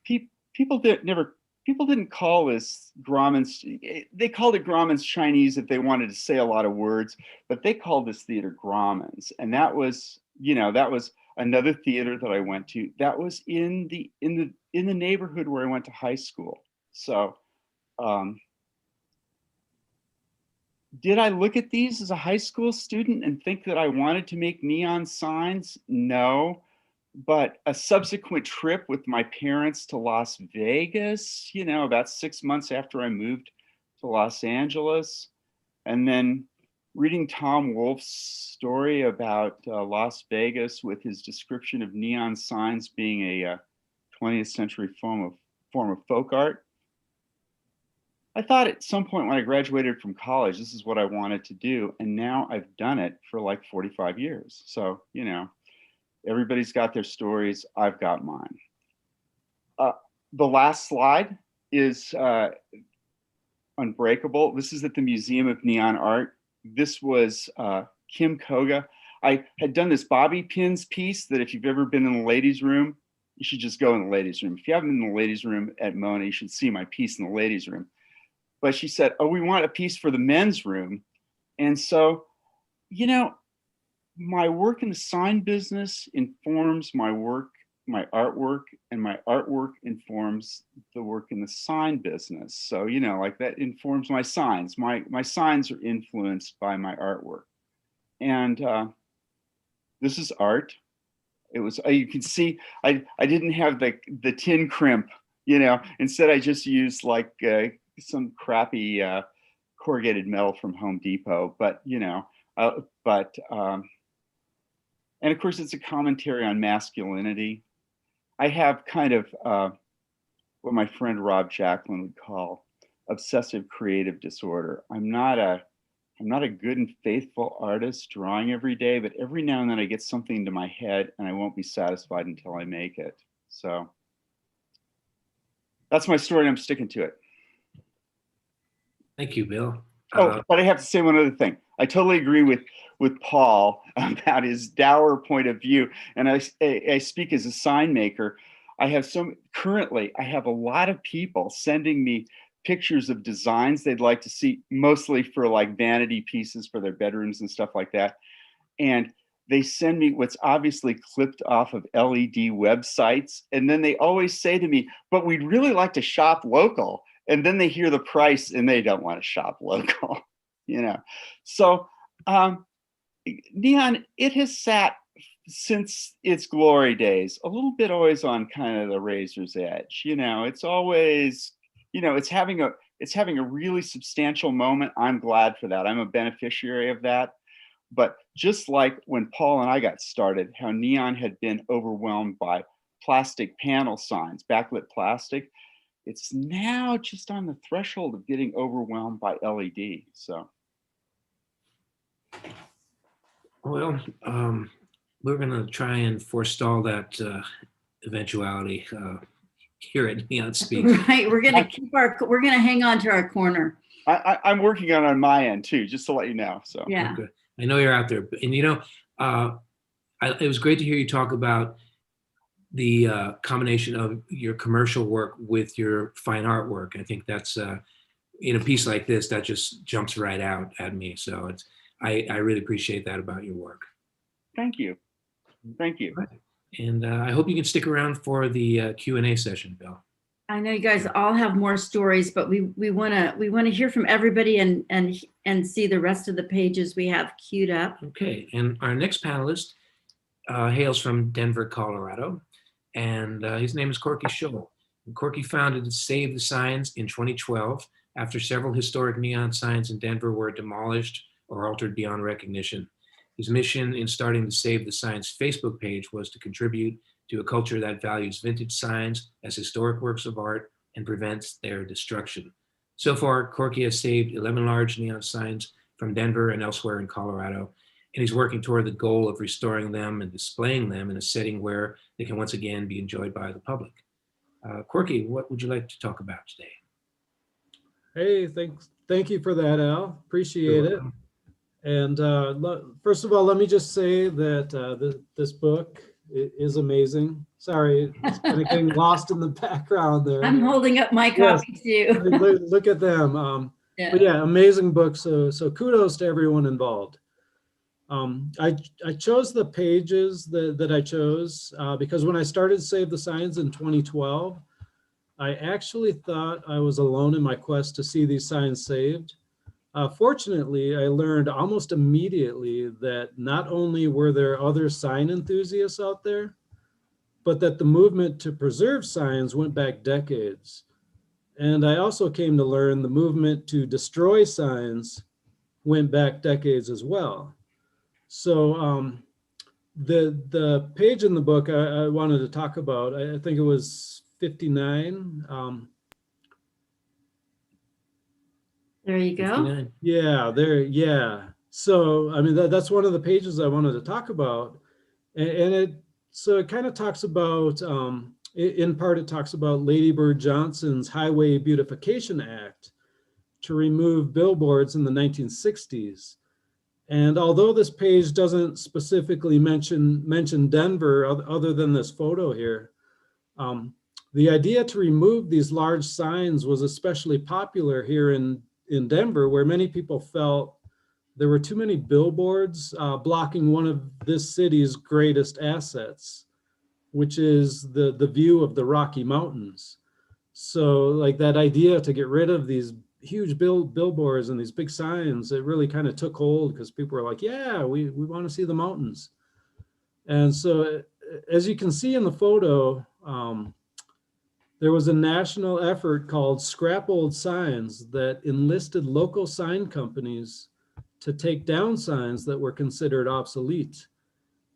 People didn't call this Grauman's. They called it Grauman's Chinese if they wanted to say a lot of words, but they called this theater Grauman's, and that was, you know, that was another theater that I went to. That was in the neighborhood where I went to high school. So, did I look at these as a high school student and think that I wanted to make neon signs? No. But a subsequent trip with my parents to Las Vegas, you know, about 6 months after I moved to Los Angeles, and then reading Tom Wolfe's story about Las Vegas with his description of neon signs being a 20th century form of folk art, I thought at some point when I graduated from college, this is what I wanted to do. And now I've done it for like 45 years. So, you know, Everybody's got their stories. I've got mine. The last slide is Unbreakable. This is at the Museum of Neon Art. This was Kim Koga. I had done this bobby pins piece that if you've ever been in the ladies' room, you should just go in the ladies' room. If you haven't been in the ladies' room at Mona, you should see my piece in the ladies' room. But she said, oh, we want a piece for the men's room. And so, you know, my work in the sign business informs my work, my artwork, and my artwork informs the work in the sign business. So, you know, like that informs my signs. My signs are influenced by my artwork. And this is art. It was, you can see, I didn't have the tin crimp, you know, instead I just used like some crappy corrugated metal from Home Depot, but, you know, and of course it's a commentary on masculinity. I have kind of what my friend Rob Jacklin would call obsessive creative disorder. I'm not a good and faithful artist drawing every day, but every now and then I get something into my head and I won't be satisfied until I make it. So that's my story and I'm sticking to it. Thank you, Bill. Oh, but I have to say one other thing. I totally agree with Paul about his dour point of view. And I speak as a sign maker. Currently, I have a lot of people sending me pictures of designs they'd like to see, mostly for like vanity pieces for their bedrooms and stuff like that. And they send me what's obviously clipped off of LED websites. And then they always say to me, but we'd really like to shop local. And then they hear the price and they don't want to shop local, you know? So Neon, it has sat since its glory days, a little bit always on kind of the razor's edge. You know, it's always, you know, it's having a really substantial moment. I'm glad for that. I'm a beneficiary of that. But just like when Paul and I got started, how Neon had been overwhelmed by plastic panel signs, backlit plastic, it's now just on the threshold of getting overwhelmed by LED. So. Well, we're going to try and forestall that eventuality here at Neon Speak. Right, we're going to hang on to our corner. I'm working on my end too, just to let you know. So yeah, okay. I know you're out there, and you know, it was great to hear you talk about the combination of your commercial work with your fine art work. I think that's in a piece like this that just jumps right out at me. So it's I really appreciate that about your work. Thank you. Thank you. And I hope you can stick around for the Q&A session, Bill. I know you guys all have more stories, but we want to hear from everybody and see the rest of the pages we have queued up. Okay, and our next panelist hails from Denver, Colorado, and his name is Corky Scholl. Corky founded Save the Signs in 2012 after several historic neon signs in Denver were demolished or altered beyond recognition. His mission in starting the Save the Signs Facebook page was to contribute to a culture that values vintage signs as historic works of art and prevents their destruction. So far, Corky has saved 11 large neon signs from Denver and elsewhere in Colorado, and he's working toward the goal of restoring them and displaying them in a setting where they can once again be enjoyed by the public. Corky, what would you like to talk about today? Hey, thank you for that, Al. Appreciate it. And first of all, let me just say that this book is amazing. Sorry, it's kind of getting lost in the background there. I'm holding up my copy too. Look at them. Yeah. But yeah, amazing book. So kudos to everyone involved. I chose the pages that I chose because when I started Save the Signs in 2012, I actually thought I was alone in my quest to see these signs saved. Fortunately, I learned almost immediately that not only were there other sign enthusiasts out there, but that the movement to preserve signs went back decades. And I also came to learn the movement to destroy signs went back decades as well. So the page in the book I wanted to talk about, I think it was 59. There you go. 59. Yeah. So, I mean, that's one of the pages I wanted to talk about. And So it kind of talks about, in part, it talks about Ladybird Johnson's Highway Beautification Act to remove billboards in the 1960s. And although this page doesn't specifically mention Denver, other than this photo here, the idea to remove these large signs was especially popular here in Denver, where many people felt there were too many billboards blocking one of this city's greatest assets, which is the view of the Rocky Mountains. So like that idea to get rid of these huge billboards and these big signs, it really kind of took hold because people were like, yeah, we want to see the mountains. And so as you can see in the photo, there was a national effort called Scrap Old Signs that enlisted local sign companies to take down signs that were considered obsolete.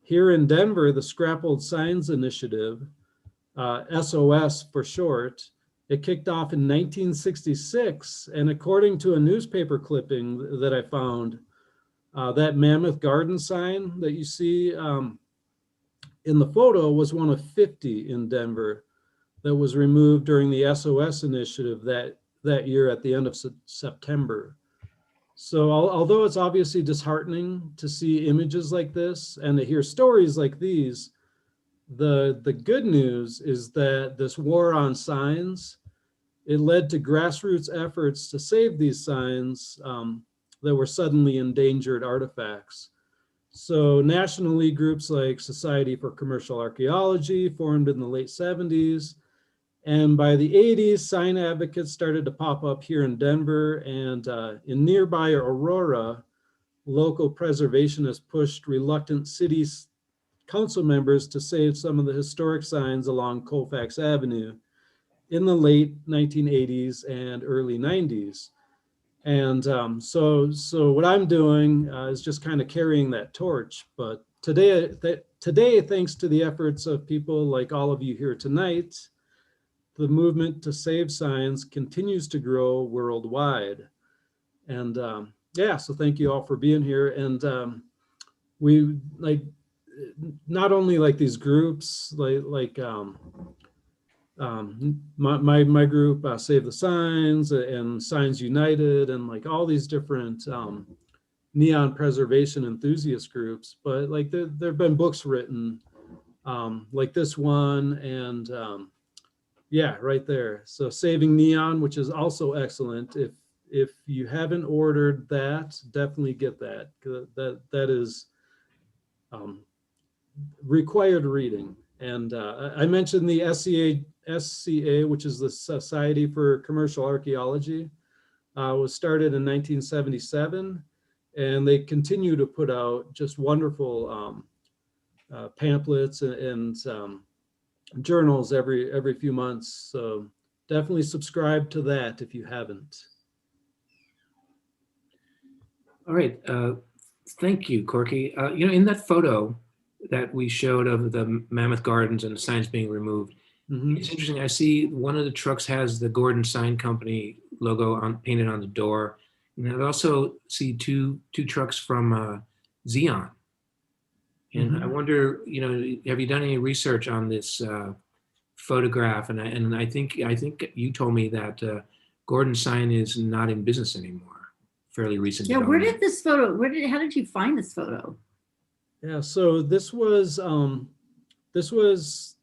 Here in Denver, the Scrap Old Signs Initiative, SOS for short, it kicked off in 1966. And according to a newspaper clipping that I found, that Mammoth Garden sign that you see in the photo was one of 50 in Denver that was removed during the SOS initiative that year at the end of September. So although it's obviously disheartening to see images like this and to hear stories like these, the good news is that this war on signs, it led to grassroots efforts to save these signs that were suddenly endangered artifacts. So nationally, groups like Society for Commercial Archaeology formed in the late 70s. And by the 80s, sign advocates started to pop up here in Denver, and in nearby Aurora, local preservationists pushed reluctant city council members to save some of the historic signs along Colfax Avenue in the late 1980s and early 90s. And so what I'm doing is just kind of carrying that torch. But today, thanks to the efforts of people like all of you here tonight, the movement to save signs continues to grow worldwide. And yeah, so thank you all for being here. And we like not only like these groups, like my group, Save the Signs and Signs United, and like all these different neon preservation enthusiast groups. But like there have been books written like this one, and yeah, right there. So Saving Neon, which is also excellent. If you haven't ordered that, definitely get that. That is required reading. And I mentioned the SCA, which is the Society for Commercial Archaeology, was started in 1977, and they continue to put out just wonderful pamphlets and journals every few months. So definitely subscribe to that if you haven't. All right, thank you, Corky. In that photo that we showed of the Mammoth Gardens and the signs being removed, it's interesting. I see one of the trucks has the Gordon Sign Company logo painted on the door, and I also see two trucks from Xeon. And I wonder, have you done any research on this photograph? And I think you told me that Gordon Sign is not in business anymore. Fairly recent. Yeah, where did this photo? How did you find this photo? Yeah, so this was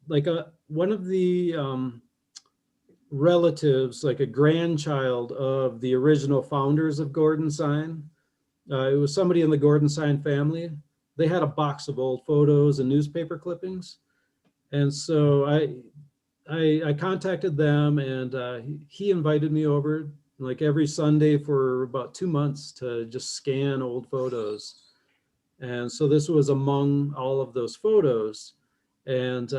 like one of the relatives, like a grandchild of the original founders of Gordon Sign. It was somebody in the Gordon Sign family. They had a box of old photos and newspaper clippings. And so I contacted them, and he invited me over like every Sunday for about 2 months to just scan old photos. And so this was among all of those photos. And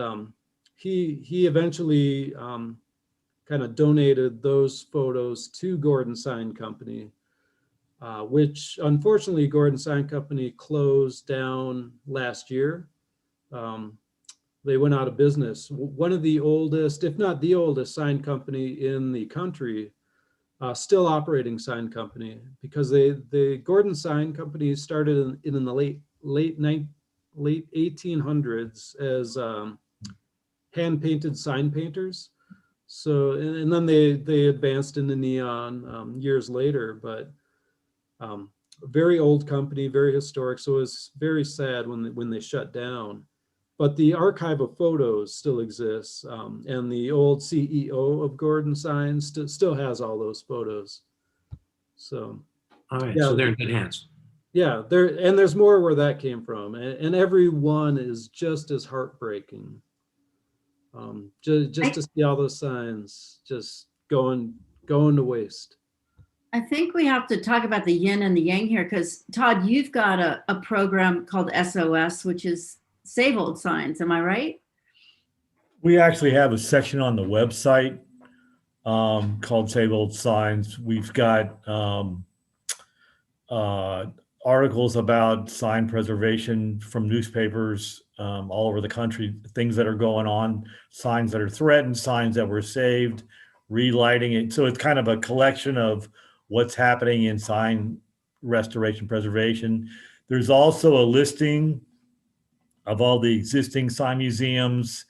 he eventually kind of donated those photos to Gordon Sign Company, which unfortunately Gordon Sign Company closed down last year. They went out of business. One of the oldest, if not the oldest, sign company in the country, still operating sign company, because the Gordon Sign Company started in the late late 1800s as hand-painted sign painters. So, and then they advanced into neon years later, but very old company, very historic. So it was very sad when they shut down. But the archive of photos still exists, and the old CEO of Gordon Signs still has all those photos. So, all right, yeah, so they're in good hands. Yeah, there's more where that came from, and every one is just as heartbreaking. Just to see all those signs just going to waste. I think we have to talk about the yin and the yang here, because Todd, you've got a program called SOS, which is Save Old Signs. Am I right? We actually have a section on the website called Save Old Signs. We've got articles about sign preservation from newspapers all over the country, things that are going on, signs that are threatened, signs that were saved, relighting it. So it's kind of a collection of what's happening in sign restoration preservation. There's also a listing of all the existing sign museums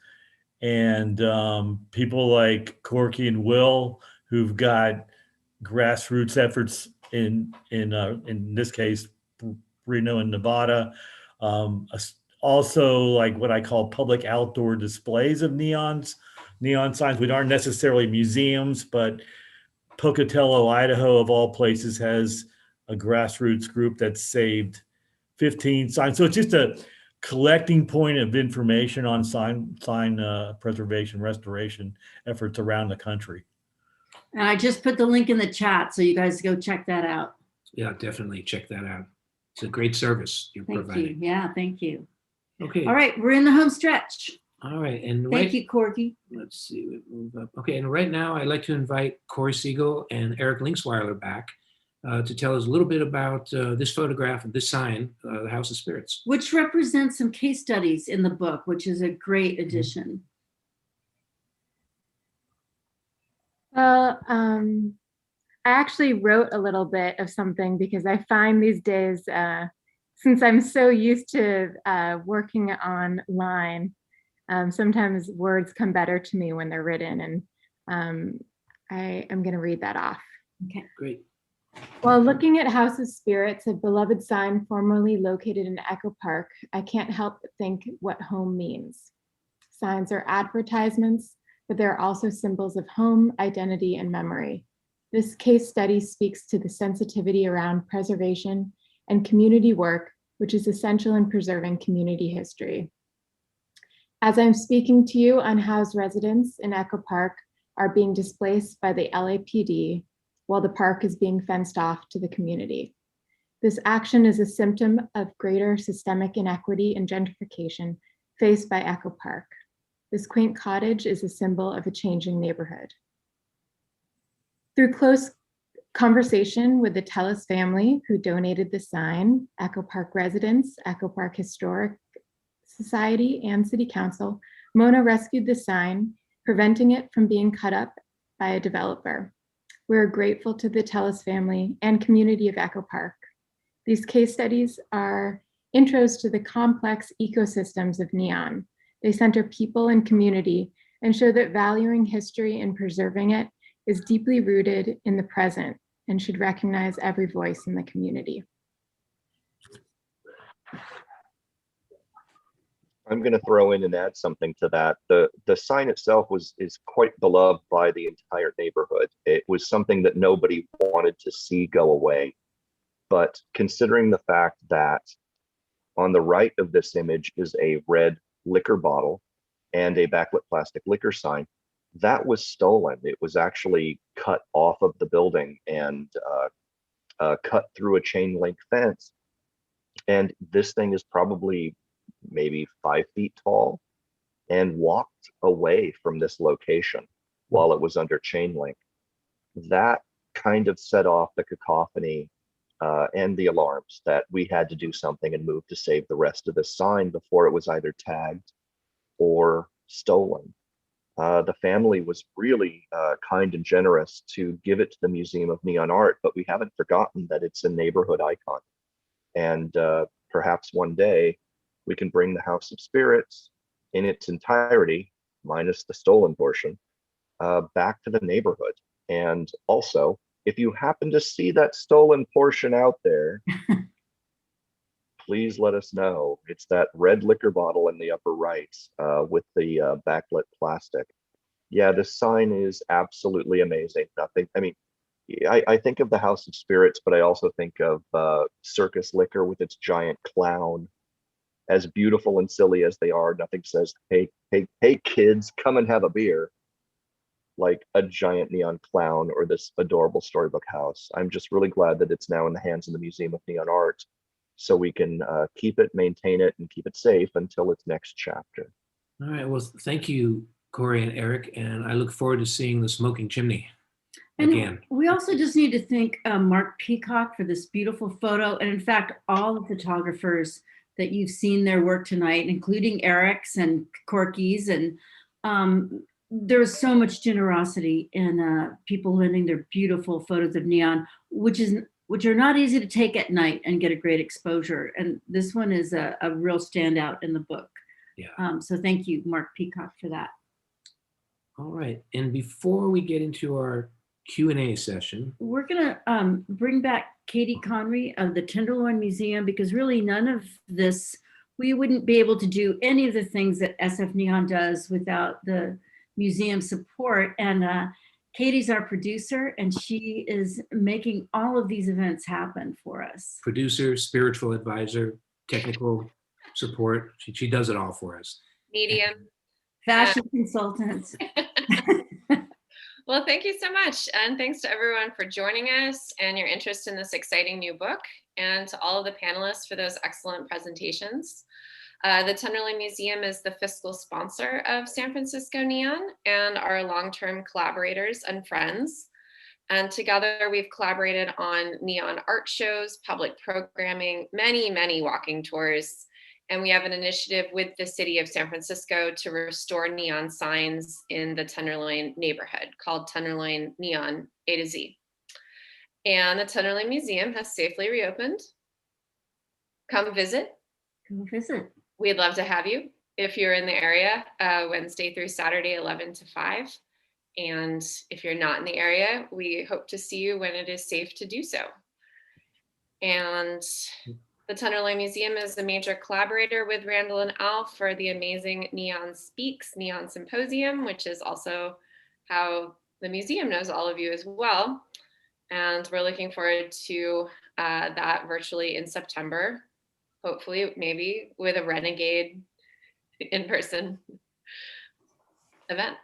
and people like Corky and Will, who've got grassroots efforts in this case, Reno and Nevada. Also, like what I call public outdoor displays of neon signs, which aren't necessarily museums, but Pocatello, Idaho, of all places, has a grassroots group that saved 15 signs. So it's just a collecting point of information on sign preservation, restoration efforts around the country. And I just put the link in the chat, so you guys go check that out. Yeah, definitely check that out. It's a great service you're Thank providing. you. Yeah, thank you. Okay. All right, we're in the home stretch. All right, and Thank you, Corky. Let's see, we move up. Okay, and right now I'd like to invite Corey Siegel and Eric Linksweiler back to tell us a little bit about this photograph and this sign, the House of Spirits. Which represents some case studies in the book, which is a great addition. Well, I actually wrote a little bit of something because I find these days, since I'm so used to working online, sometimes words come better to me when they're written, and I am going to read that off. Okay, great. While looking at House of Spirits, a beloved sign formerly located in Echo Park, I can't help but think what home means. Signs are advertisements, but they're also symbols of home, identity, and memory. This case study speaks to the sensitivity around preservation and community work, which is essential in preserving community history. As I'm speaking to you, unhoused residents in Echo Park are being displaced by the LAPD while the park is being fenced off to the community. This action is a symptom of greater systemic inequity and gentrification faced by Echo Park. This quaint cottage is a symbol of a changing neighborhood. Through close conversation with the Tellis family who donated the sign, Echo Park residents, Echo Park Historic Society, and City Council, Mona rescued the sign, preventing it from being cut up by a developer. We're grateful to the Tellis family and community of Echo Park. These case studies are intros to the complex ecosystems of neon. They center people and community and show that valuing history and preserving it is deeply rooted in the present and should recognize every voice in the community. I'm going to throw in and add something to that. The sign itself is quite beloved by the entire neighborhood. It was something that nobody wanted to see go away. But considering the fact that on the right of this image is a red liquor bottle and a backlit plastic liquor sign, that was stolen. It was actually cut off of the building and cut through a chain link fence. And this thing is probably maybe 5 feet tall and walked away from this location while it was under chain link. That kind of set off the cacophony and the alarms that we had to do something and move to save the rest of the sign before it was either tagged or stolen. The family was really kind and generous to give it to the Museum of Neon Art, but we haven't forgotten that it's a neighborhood icon. And perhaps one day we can bring the House of Spirits in its entirety, minus the stolen portion, back to the neighborhood. And also, if you happen to see that stolen portion out there, please let us know. It's that red liquor bottle in the upper right with the backlit plastic. Yeah, the sign is absolutely amazing. Nothing, I mean, I think of the House of Spirits, but I also think of Circus Liquor with its giant clown. As beautiful and silly as they are, nothing says, hey, kids, come and have a beer, like a giant neon clown or this adorable storybook house. I'm just really glad that it's now in the hands of the Museum of Neon Art, so we can keep it, maintain it, and keep it safe until its next chapter. All right, well, thank you, Corey and Eric, and I look forward to seeing the smoking chimney again. And we also just need to thank Mark Peacock for this beautiful photo, and in fact, all the photographers that you've seen their work tonight, including Eric's and Corky's, and there's so much generosity in people lending their beautiful photos of neon, which are not easy to take at night and get a great exposure. And this one is a real standout in the book. Yeah. So thank you, Mark Peacock, for that. All right, and before we get into our Q&A session, we're gonna bring back Katie Connery of the Tenderloin Museum, because really none of this, we wouldn't be able to do any of the things that SF Neon does without the museum support. And Katie's our producer, and she is making all of these events happen for us. producer, spiritual advisor, technical support, she does it all for us. Medium. Fashion consultants. Well, thank you so much. And thanks to everyone for joining us and your interest in this exciting new book, and to all of the panelists for those excellent presentations. The Tenderloin Museum is the fiscal sponsor of San Francisco Neon and our long-term collaborators and friends. And together we've collaborated on neon art shows, public programming, many walking tours. And we have an initiative with the city of San Francisco to restore neon signs in the Tenderloin neighborhood called Tenderloin Neon A to Z. And the Tenderloin Museum has safely reopened. Come visit. Come visit. We'd love to have you if you're in the area, Wednesday through Saturday, 11 to 5. And if you're not in the area, we hope to see you when it is safe to do so. And the Tenderloin Museum is a major collaborator with Randall and Al for the amazing Neon Speaks Neon Symposium, which is also how the museum knows all of you as well. And we're looking forward to that virtually in September, hopefully maybe with a renegade in-person event.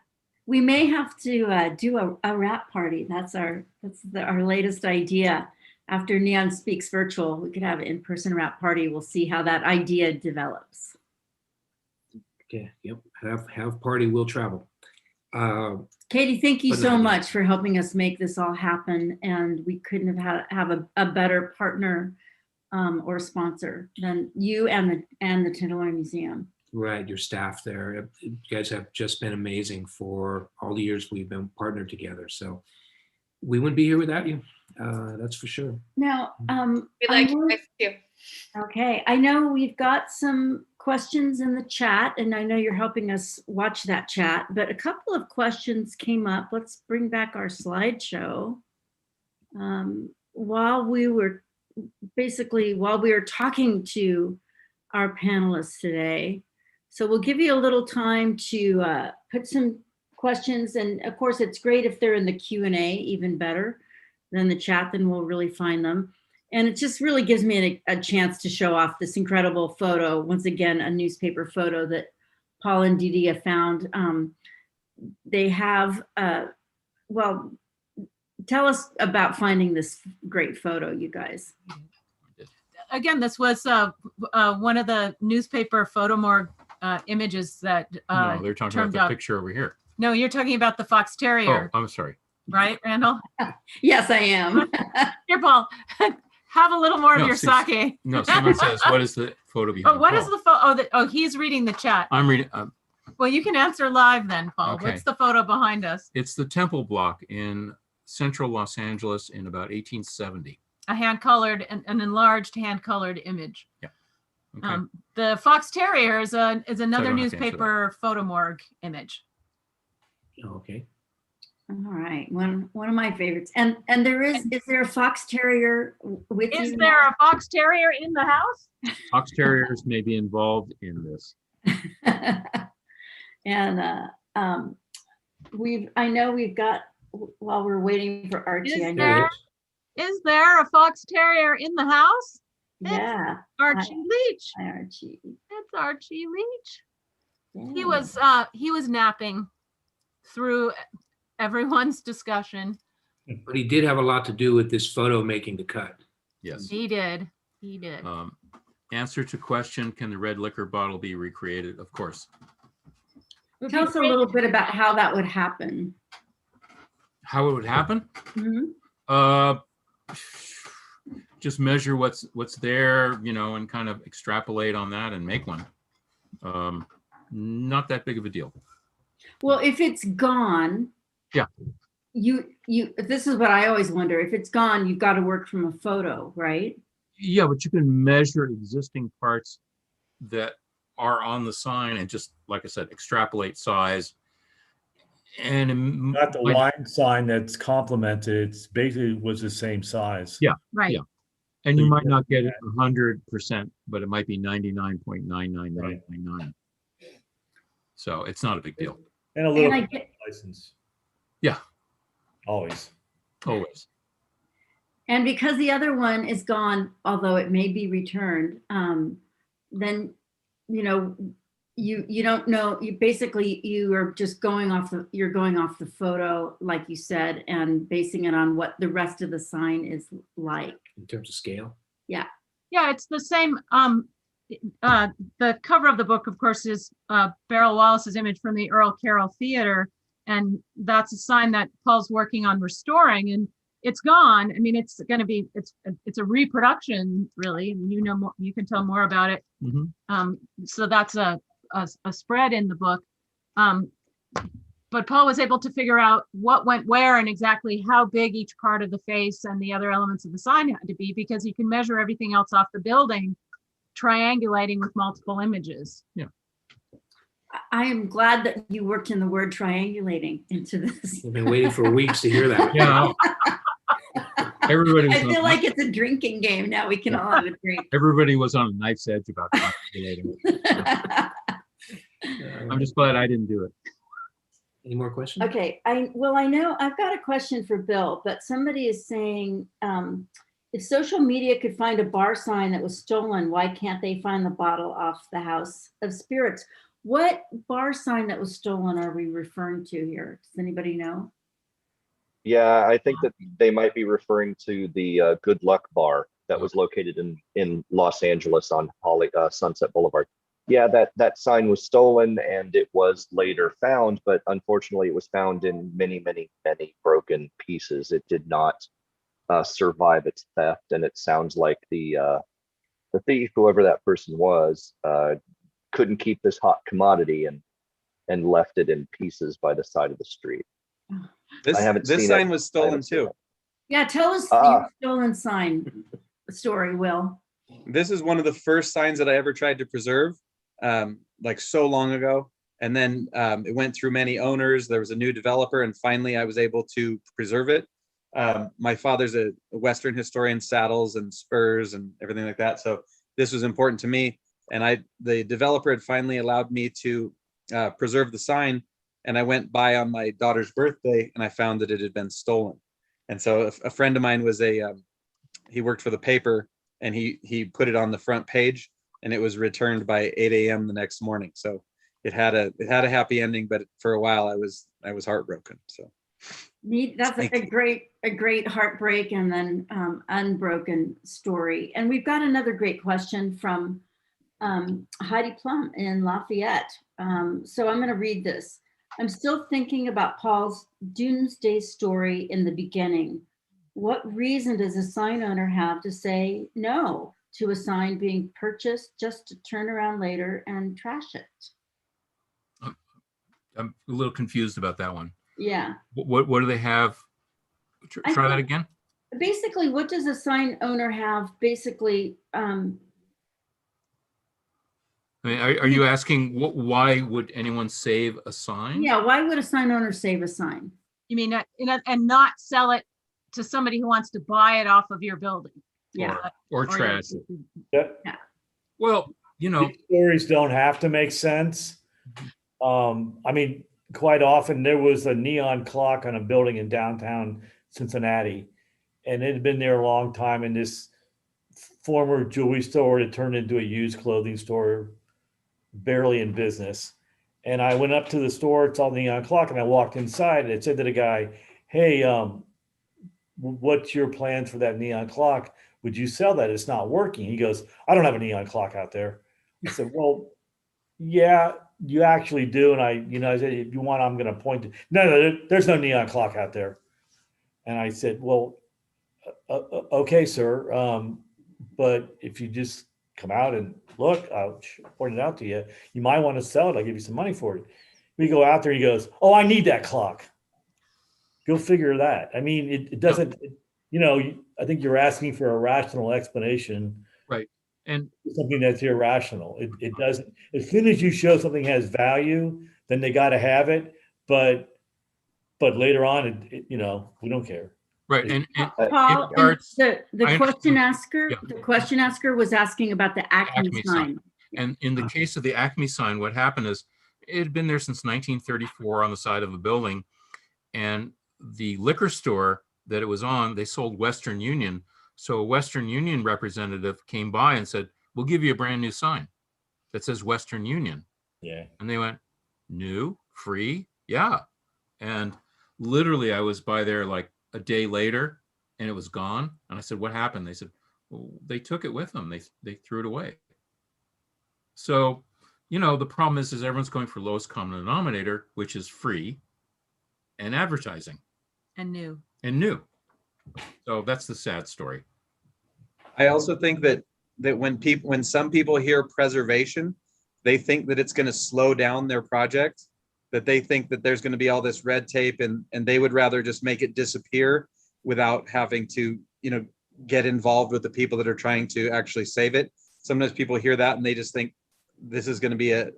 We may have to do a wrap party. That's our latest idea. After Neon Speaks Virtual, we could have an in-person wrap party. We'll see how that idea develops. Okay, yep, have party, will travel. Katie, thank you so much for helping us make this all happen. And we couldn't have a better partner or sponsor than you and the Tenderloin Museum. Right, your staff there. You guys have just been amazing for all the years we've been partnered together. So we wouldn't be here without you. That's for sure. Now, we like you guys too. Okay, I know we've got some questions in the chat, and I know you're helping us watch that chat, but a couple of questions came up. Let's bring back our slideshow. While we were talking to our panelists today, so we'll give you a little time to put some questions, and of course it's great if they're in the Q&A, even better than the chat, then we'll really find them. And it just really gives me a chance to show off this incredible photo. Once again, a newspaper photo that Paul and Didia found. They have, well, tell us about finding this great photo, you guys. Again, this was one of the newspaper photo morgue images that no, they're talking about the picture over here. No, you're talking about the fox terrier. Oh, I'm sorry. Right, Randall? Yes, I am. Here, Paul, have a little more of your sake. No, someone says, what is the photo behind? Oh, what is the photo? Oh, he's reading the chat. I'm reading. Well, you can answer live then, Paul. Okay. What's the photo behind us? It's the Temple block in central Los Angeles in about 1870. A hand-colored, an enlarged hand-colored image. Yeah. Okay. The Fox Terrier is another don't have to answer newspaper photo morgue image. Okay. All right, one of my favorites. And is there a Fox Terrier with you? Is there a Fox Terrier in the house? Fox Terriers may be involved in this. And I know we've got, while we're waiting for Archie. Is there a Fox Terrier in the house? Yeah. Archie Leach. Hi, Archie. It's Archie Leach. Yeah. He was napping through everyone's discussion. But he did have a lot to do with this photo making the cut. Yes. He did. Answer to question, can the red liquor bottle be recreated? Of course. Tell us a little bit about how that would happen. How it would happen? Mm-hmm. Just measure what's there, and kind of extrapolate on that and make one. Not that big of a deal. Well, if it's gone, yeah, this is what I always wonder. If it's gone, you've got to work from a photo, right? Yeah, but you can measure existing parts that are on the sign and just, like I said, extrapolate size. And not the line sign that's complemented, it's basically was the same size. Yeah, right. Yeah. And you might not get it 100%, but it might be 99.99999. So it's not a big deal. And a little license. Yeah. Always. And because the other one is gone, although it may be returned, then you don't know. You are just going off the photo, like you said, and basing it on what the rest of the sign is like in terms of scale. Yeah. Yeah, it's the same. The cover of the book, of course, is Beryl Wallace's image from the Earl Carroll Theater, and that's a sign that Paul's working on restoring, and it's gone. I mean, it's going to be it's a reproduction, really. I mean, you can tell more about it. Mm-hmm. So that's a spread in the book. But Paul was able to figure out what went where and exactly how big each part of the face and the other elements of the sign had to be, because he can measure everything else off the building, triangulating with multiple images. Yeah. I am glad that you worked in the word triangulating into this. I've been waiting for weeks to hear that. Yeah. Everybody was I feel like it's a drinking game now. We can all have a drink. Everybody was on a knife's edge about triangulating. I'm just glad I didn't do it. Any more questions? Okay, I know I've got a question for Bill, but somebody is saying, if social media could find a bar sign that was stolen, why can't they find the bottle off the House of Spirits? What bar sign that was stolen are we referring to here? Does anybody know? Yeah, I think that they might be referring to the Good Luck Bar that was located in Los Angeles on Sunset Boulevard. Yeah, that sign was stolen and it was later found, but unfortunately it was found in many, many, many broken pieces. It did not survive its theft, and it sounds like the thief, whoever that person was, couldn't keep this hot commodity and left it in pieces by the side of the street. This sign was stolen too. Yeah, tell us your stolen sign story, Will. This is one of the first signs that I ever tried to preserve, like so long ago. And then it went through many owners. There was a new developer, and finally I was able to preserve it. My father's a Western historian, saddles and spurs and everything like that. So this was important to me. And the developer had finally allowed me to preserve the sign. And I went by on my daughter's birthday and I found that it had been stolen. And so a friend of mine was he worked for the paper, and he put it on the front page, and it was returned by 8 a.m. the next morning. So it had a happy ending, but for a while I was heartbroken. So that's a great heartbreak and then unbroken story. And we've got another great question from Heidi Plum in Lafayette. So I'm going to read this. I'm still thinking about Paul's doomsday story in the beginning. What reason does a sign owner have to say no to a sign being purchased just to turn around later and trash it? I'm a little confused about that one. Yeah. What do they have? Try that again. Basically, what does a sign owner have? Basically, I mean, are you asking why would anyone save a sign? Yeah, why would a sign owner save a sign? You mean, and not sell it to somebody who wants to buy it off of your building? Yeah. Or trash it. Yeah. Well, you know, These stories don't have to make sense. I mean, quite often there was a neon clock on a building in downtown Cincinnati, and it had been there a long time. And this former jewelry store had turned into a used clothing store, barely in business. And I went up to the store, it's on the neon clock, and I walked inside and it said to the guy, "Hey, what's your plans for that neon clock? Would you sell that? It's not working." He goes, "I don't have a neon clock out there." I said, "Well, yeah, you actually do." And I said, "If you want, I'm going to point to." No, there's no neon clock out there. And I said, "Well, okay, sir. But if you just come out and look, I'll point it out to you. You might want to sell it. I'll give you some money for it." We go out there. He goes, "Oh, I need that clock." Go figure that. I mean, it doesn't, I think you're asking for a rational explanation. Right. And Something that's irrational. It doesn't, as soon as you show something has value, then they got to have it. But later on, we don't care. right. And Paul, starts- the Yeah. question asker was asking about the Acme Acme sign. sign. And in the case of the Acme sign, what happened is it had been there since 1934 on the side of a building. And the liquor store that it was on, they sold Western Union. So a Western Union representative came by and said, "We'll give you a brand new sign that says Western Union." Yeah. And they went, "New, free?" Yeah. And literally I was by there like a day later and it was gone. And I said, "What happened?" They said, "Well, they took it with them. They threw it away." So, the problem is everyone's going for lowest common denominator, which is free and advertising. And new. So that's the sad story. I also think that when some people hear preservation, they think that it's going to slow down their project, that they think that there's going to be all this red tape and they would rather just make it disappear without having to, get involved with the people that are trying to actually save it. Sometimes people hear that and they just think this is going to be a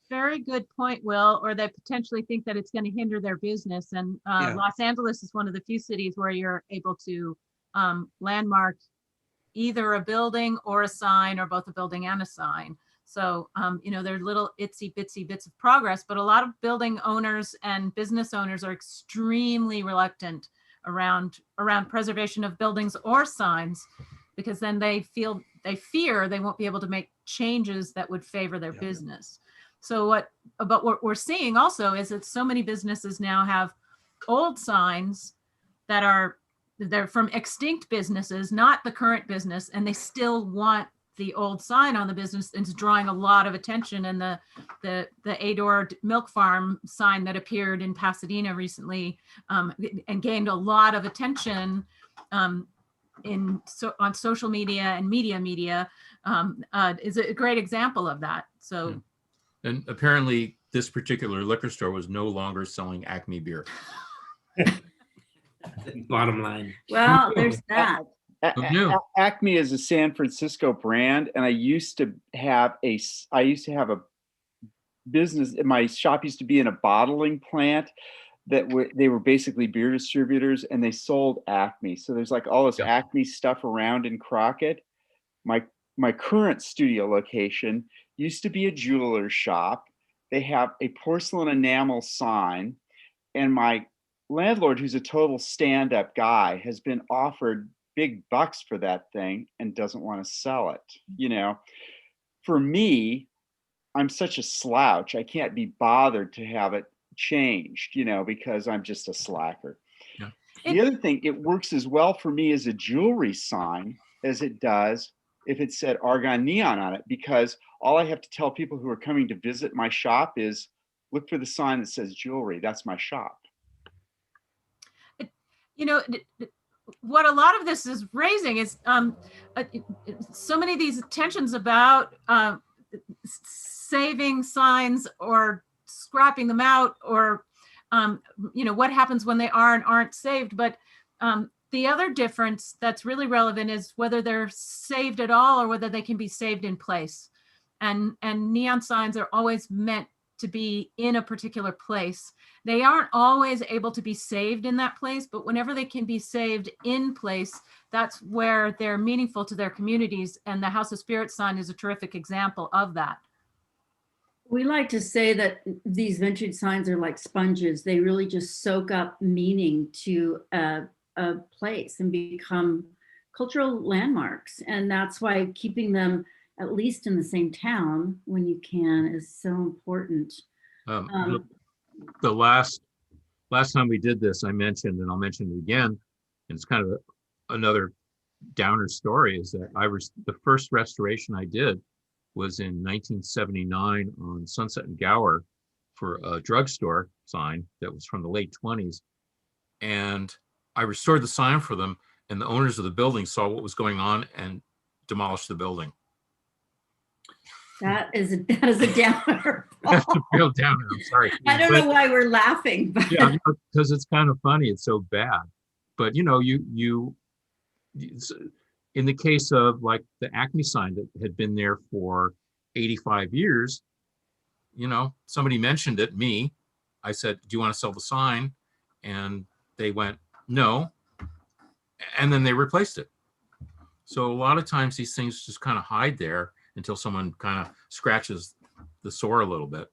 Very good point, Will, or they potentially think that it's going to hinder their business. And Yeah. Los Angeles is one of the few cities where you're able to landmark either a building or a sign, or both a building and a sign. So, they're little itsy bitsy bits of progress, but a lot of building owners and business owners are extremely reluctant around preservation of buildings or signs, because then they fear they won't be able to make changes that would favor their business. So what we're seeing also is that so many businesses now have old signs they're from extinct businesses, not the current business, and they still want the old sign on the business, and it's drawing a lot of attention. And the Ador Milk Farm sign that appeared in Pasadena recently and gained a lot of attention on social media and media is a great example of that. So. And apparently this particular liquor store was no longer selling Acme beer. Bottom line. Well, there's that. Who knew? Acme is a San Francisco brand, and I used to have a business. My shop used to be in a bottling plant they were basically beer distributors, and they sold Acme. So there's like all this Acme stuff around in Crockett. My current studio location used to be a jeweler's shop. They have a porcelain enamel sign, and my landlord, who's a total stand-up guy, has been offered big bucks for that thing and doesn't want to sell it. For me, I'm such a slouch. I can't be bothered to have it changed, because I'm just a slacker. Yeah. The other thing, it works as well for me as a jewelry sign as it does if it said Argon Neon on it, because all I have to tell people who are coming to visit my shop is look for the sign that says jewelry. That's my shop. What a lot of this is raising is so many of these tensions about saving signs or scrapping them out, or what happens when they are and aren't saved. But the other difference that's really relevant is whether they're saved at all or whether they can be saved in place. and neon signs are always meant to be in a particular place. They aren't always able to be saved in that place, but whenever they can be saved in place, that's where they're meaningful to their communities. And the House of Spirits sign is a terrific example of that. We like to say that these vintage signs are like sponges. They really just soak up meaning to a place and become cultural landmarks. And that's why keeping them at least in the same town when you can is so important. The last time we did this, I mentioned, and I'll mention it again, and it's kind of another downer story, is that the first restoration I did was in 1979 on Sunset and Gower for a drugstore sign that was from the late 20s. And I restored the sign for them, and the owners of the building saw what was going on and demolished the building. That is a downer. That's a real downer. I'm sorry. I don't know why we're laughing. But yeah, because it's kind of funny. It's so bad. But you know, in the case of like the Acme sign that had been there for 85 years, you know, somebody mentioned it, me. I said, do you want to sell the sign? And they went, no. And then they replaced it. So a lot of times these things just kind of hide there until someone kind of scratches the sore a little bit,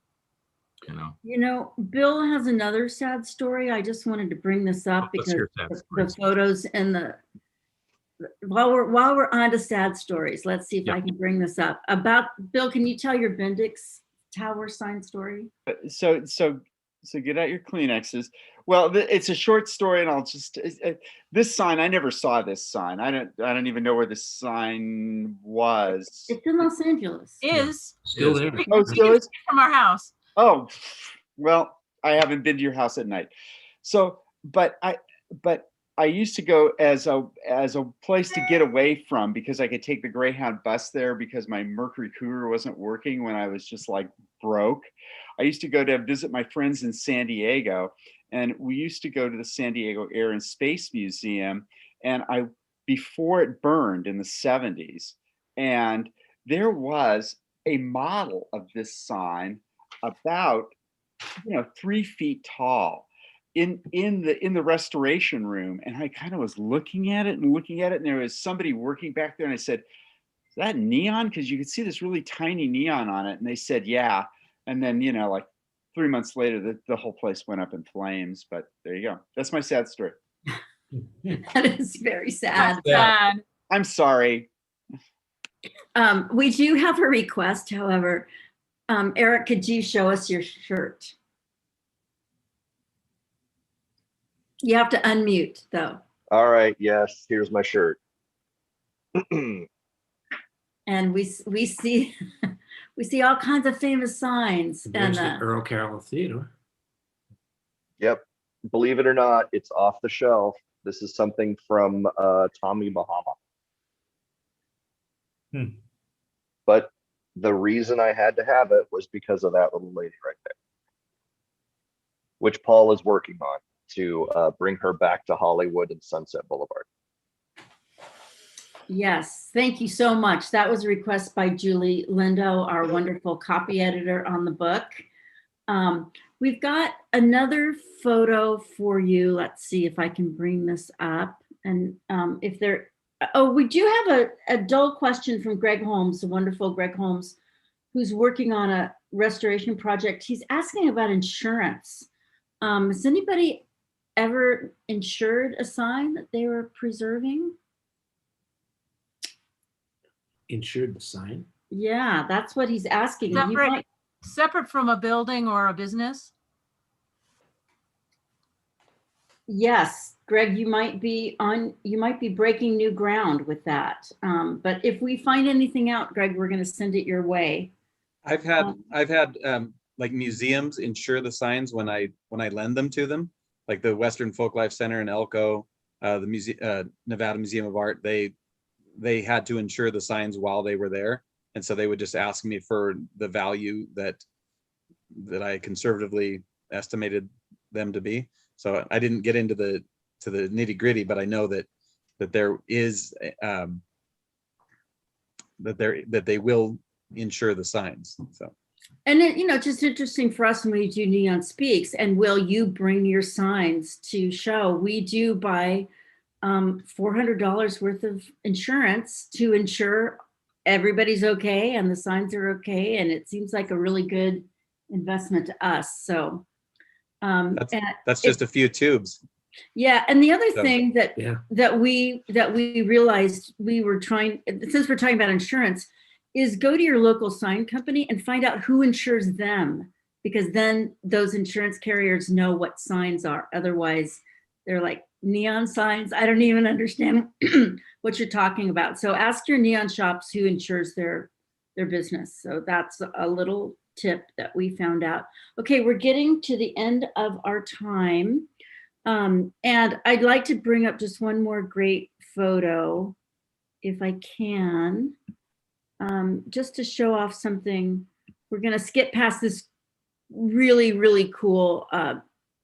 you know. You know, Bill has another sad story. I just wanted to bring this up because the photos and while we're on to sad stories, let's see if I can bring this up. About Bill, can you tell your Bendix Tower sign story? So get out your Kleenexes. Well, it's a short story, and I'll just this sign. I never saw this sign. I don't even know where this sign was. It's in Los Angeles. Still there. Oh, still is from our house. Oh, well, I haven't been to your house at night. So, but I used to go as a place to get away from, because I could take the Greyhound bus there because my Mercury Cougar wasn't working when I was just like broke. I used to go to visit my friends in San Diego, and we used to go to the San Diego Air and Space Museum, and before it burned in the 70s, and there was a model of this sign about 3 feet tall in the restoration room, and I kind of was looking at it, and there was somebody working back there, and I said, "Is that neon?" Because you could see this really tiny neon on it, and they said, "Yeah." And then, like 3 months later, the whole place went up in flames. But there you go. That's my sad story. That is very sad. I'm sorry. We do have a request, however. Eric, could you show us your shirt? You have to unmute, though. All right. Yes. Here's my shirt. And we see we see all kinds of famous signs. There's the Earl Carroll Theater. Yep. Believe it or not, it's off the shelf. This is something from Tommy Bahama. But the reason I had to have it was because of that little lady right there, which Paul is working on to bring her back to Hollywood and Sunset Boulevard. Yes, thank you so much. That was a request by Julie Lindo, our wonderful copy editor on the book. We've got another photo for you. Let's see if I can bring this up. And we do have a dull question from Greg Holmes, the wonderful Greg Holmes, who's working on a restoration project. He's asking about insurance. Has anybody ever insured a sign that they were preserving? Insured the sign? Yeah, that's what he's asking. Separate from a building or a business? Yes, Greg, you might be breaking new ground with that. But if we find anything out, Greg, we're going to send it your way. I've had like museums insure the signs when I lend them to them, like the Western Folklife Center in Elko, the Nevada Museum of Art. They had to insure the signs while they were there, and so they would just ask me for the value that I conservatively estimated them to be. So I didn't get into the nitty gritty, but I know that there is that they will insure the signs. So. And it, just interesting for us when we do Neon Speaks, and Will, you bring your signs to show. We do buy $400 worth of insurance to ensure everybody's okay and the signs are okay. And it seems like a really good investment to us. So that's just a few tubes. Yeah, and the other So, thing that we realized we were trying, since we're talking about insurance, is go to your local sign company and find out who insures them, because then those insurance carriers know what signs are. Otherwise, they're like, neon signs, I don't even understand what you're talking about. So ask your neon shops who insures their business. So that's a little tip that we found out. Okay, we're getting to the end of our time. And I'd like to bring up just one more great photo, if I can, just to show off something. We're going to skip past this really, really cool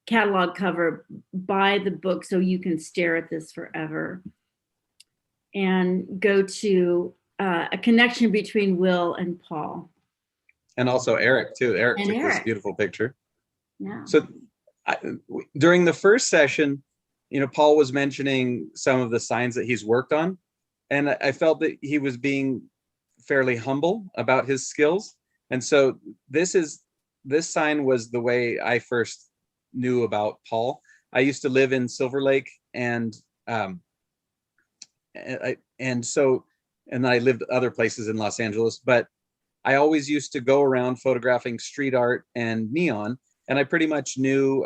catalog cover. Buy the book so you can stare at this forever. And go to a connection between Will and Paul. And also Eric, too. Eric took this beautiful picture. Yeah. So during the first session, Paul was mentioning some of the signs that he's worked on. And I felt that he was being fairly humble about his skills. And so this sign was the way I first knew about Paul. I used to live in Silver Lake, and I lived other places in Los Angeles, but I always used to go around photographing street art and neon. And I pretty much knew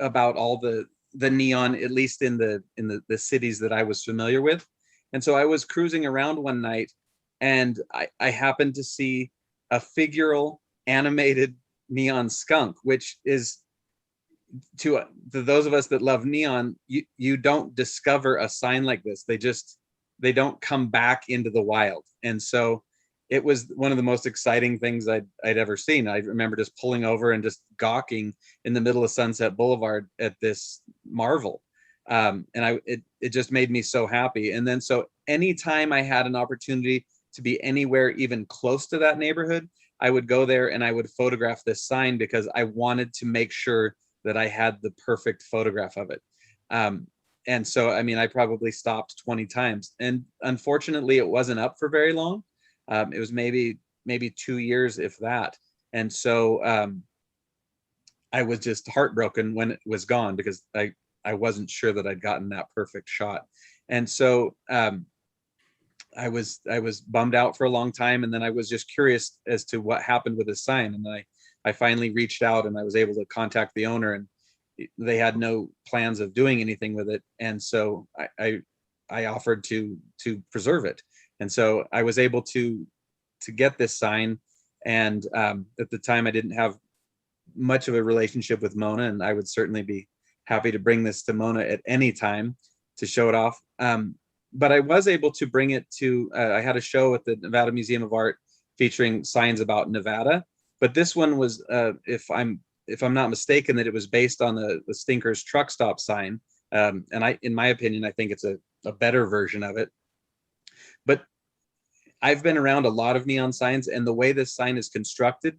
about all the neon, at least in the cities that I was familiar with. And so I was cruising around one night, and I happened to see a figural animated neon skunk, which is, to those of us that love neon, you don't discover a sign like this. They don't come back into the wild. And so it was one of the most exciting things I'd ever seen. I remember just pulling over and just gawking in the middle of Sunset Boulevard at this marvel. And it just made me so happy. And then so anytime I had an opportunity to be anywhere even close to that neighborhood, I would go there and I would photograph this sign, because I wanted to make sure that I had the perfect photograph of it. And so, I probably stopped 20 times, and unfortunately it wasn't up for very long. It was maybe 2 years, if that. And so I was just heartbroken when it was gone, because I wasn't sure that I'd gotten that perfect shot. And so I was bummed out for a long time. And then I was just curious as to what happened with the sign. And I finally reached out, and I was able to contact the owner, and they had no plans of doing anything with it. And so I offered to preserve it. And so I was able to get this sign. And at the time I didn't have much of a relationship with Mona, and I would certainly be happy to bring this to Mona at any time to show it off. But I was able to bring it to, I had a show at the Nevada Museum of Art featuring signs about Nevada. But this one was, if I'm not mistaken, that it was based on the Stinker's truck stop sign. And in my opinion, I think it's a better version of it. But I've been around a lot of neon signs, and the way this sign is constructed